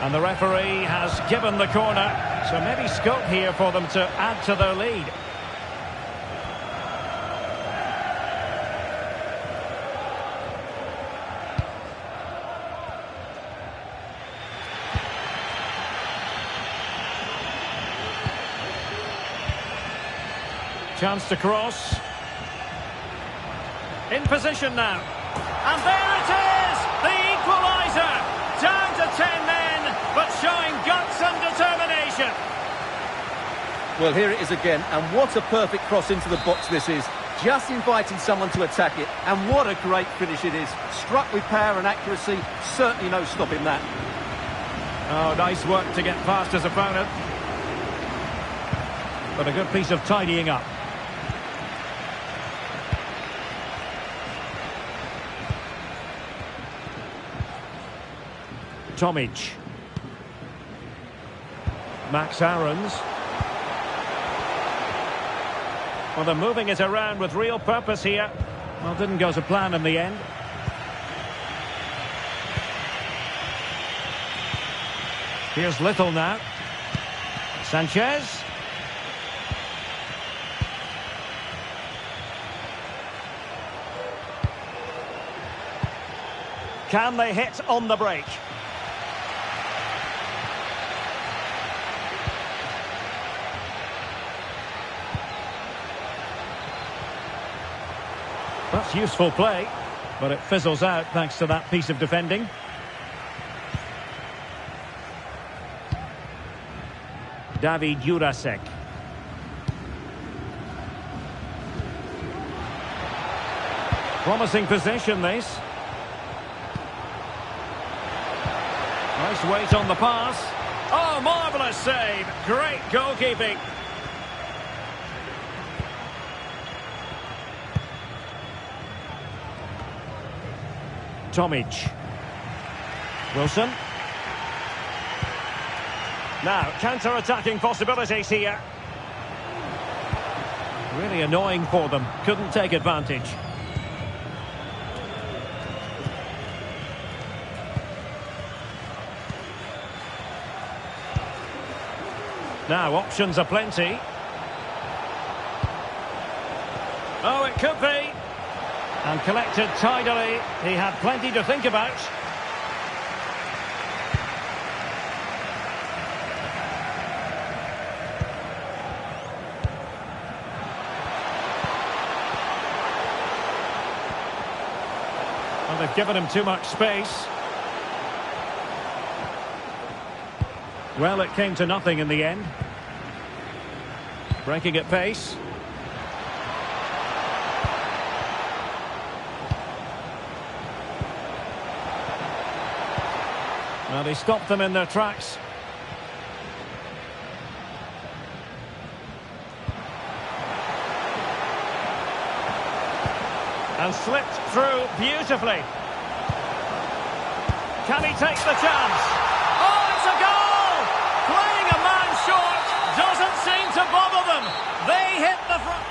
And the referee has given the corner. So maybe scope here for them to add to their lead. Chance to cross. In position now. And there it is! The equaliser! Down to 10 men, but showing guts and determination. Well, here it is again, and what a perfect cross into the box this is. Just inviting someone to attack it, and what a great finish it is. Struck with power and accuracy, certainly no stopping that. Oh, nice work to get past his opponent. But a good piece of tidying up. Tomic. Max Aarons. Well, they're moving it around with real purpose here. Well, didn't go to plan in the end. Here's Little now. Sanchez. Can they hit on the break? That's useful play, but it fizzles out thanks to that piece of defending. David Jurasek. Promising position, this. Nice weight on the pass. Oh, marvellous save. Great goalkeeping. Tomic. Wilson. Now, counter-attacking possibilities here. Really annoying for them. Couldn't take advantage. Now, options are plenty. Oh, it could be. And collected tidily. He had plenty to think about. Well, they've given him too much space. Well, it came to nothing in the end. Breaking at pace. Well, they stopped them in their tracks. And slipped through beautifully. Can he take the chance? Oh, it's a goal! Playing a man short doesn't seem to bother them. They hit the front.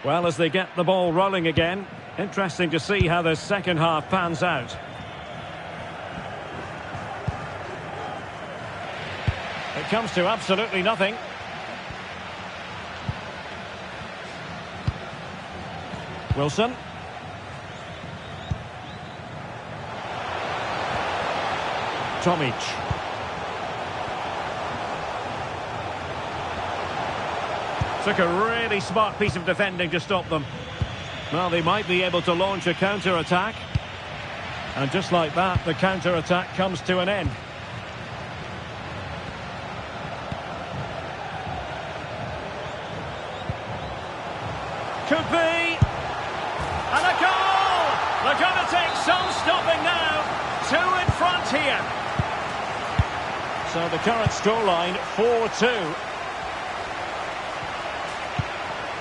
Well, as they get the ball rolling again, interesting to see how the second half pans out. It comes to absolutely nothing. Wilson. Tomic. Took a really smart piece of defending to stop them. Well, they might be able to launch a counter-attack. And just like that, the counter-attack comes to an end. Could be. And a goal! They're going to take some stopping now. 2 in front here. So the current scoreline, 4-2.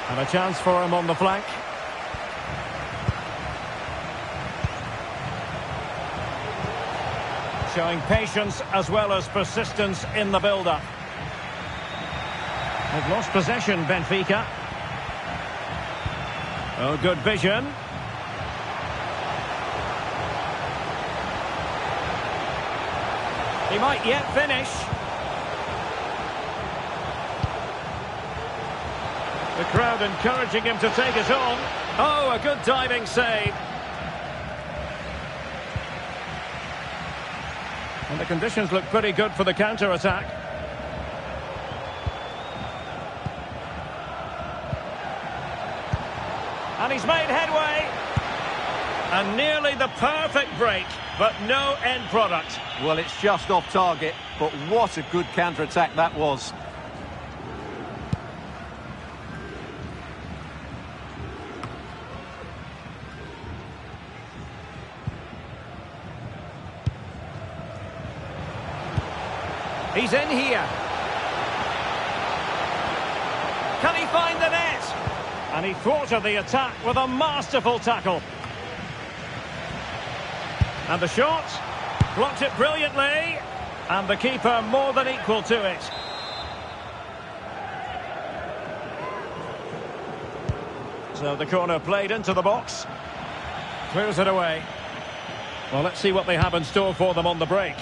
And a chance for him on the flank. Showing patience as well as persistence in the build-up. They've lost possession, Benfica. Oh, good vision. He might yet finish. The crowd encouraging him to take it on. Oh, a good diving save. And the conditions look pretty good for the counter-attack. And he's made headway. And nearly the perfect break, but no end product. Well, it's just off target, but what a good counter-attack that was. He's in here. Can he find the net? And he thwarted the attack with a masterful tackle. And the shot. Blocked it brilliantly. And the keeper more than equal to it. So the corner played into the box. Clears it away. Well, let's see what they have in store for them on the break.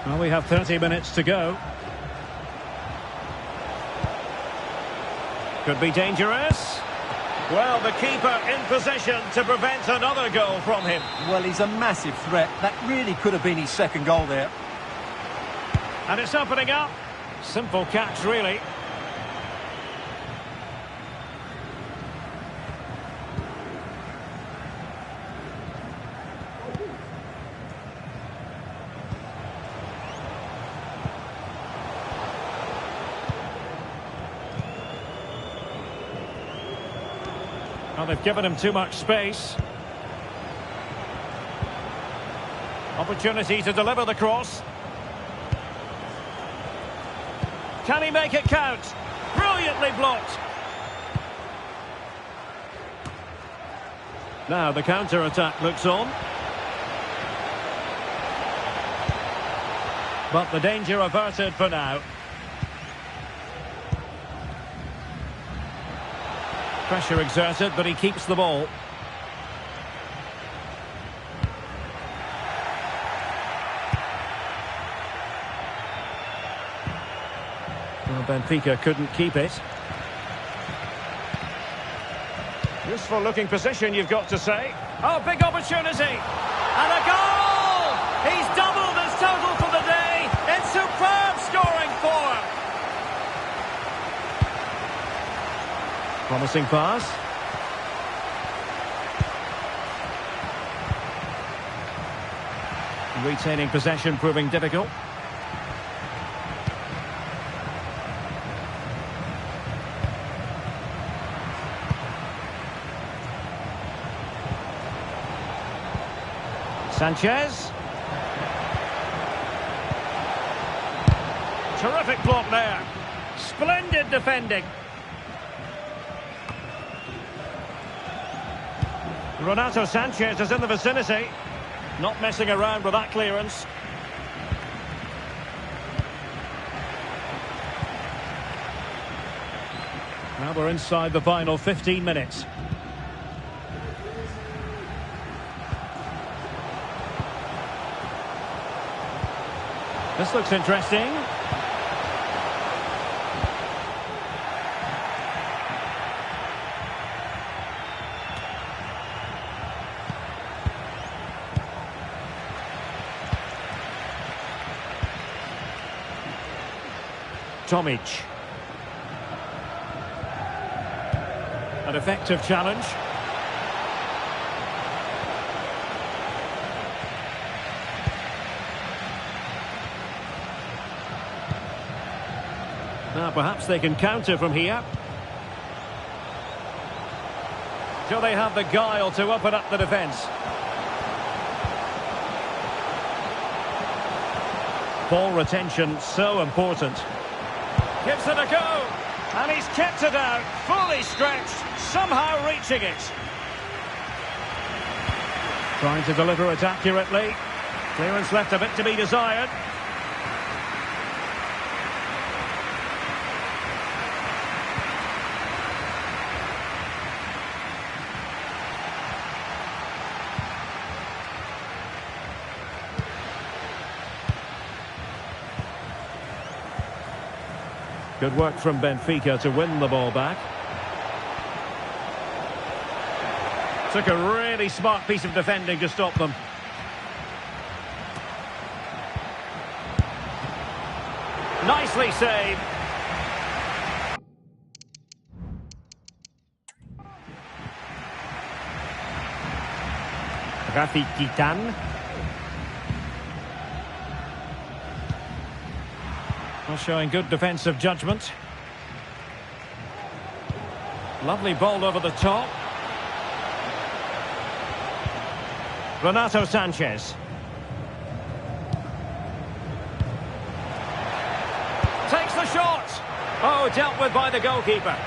Well, we have 30 minutes to go. Could be dangerous. Well, the keeper in position to prevent another goal from him. Well, he's a massive threat. That really could have been his second goal there. And it's opening up. Simple catch, really. Well, they've given him too much space. Opportunity to deliver the cross. Can he make it count? Brilliantly blocked. Now the counter-attack looks on. But the danger averted for now. Pressure exerted, but he keeps the ball. Well, Benfica couldn't keep it. Useful looking position, you've got to say. Oh, big opportunity. And a goal! He's doubled his total for the day. It's superb scoring form. Promising pass. Retaining possession proving difficult. Sanchez. Terrific block there. Splendid defending. Renato Sanchez is in the vicinity. Not messing around with that clearance. Now we're inside the final 15 minutes. This looks interesting. Tomic. An effective challenge. Now perhaps they can counter from here. Do they have the guile to open up the defence? Ball retention so important. Gives it a go. And he's kept it out, fully stretched, somehow reaching it. Trying to deliver it accurately. Clearance left a bit to be desired. Good work from Benfica to win the ball back. Took a really smart piece of defending to stop them. Nicely saved. Kukulkan. Well, showing good defensive judgment. Lovely ball over the top. Renato Sanchez. Takes the shot. Oh, dealt with by the goalkeeper.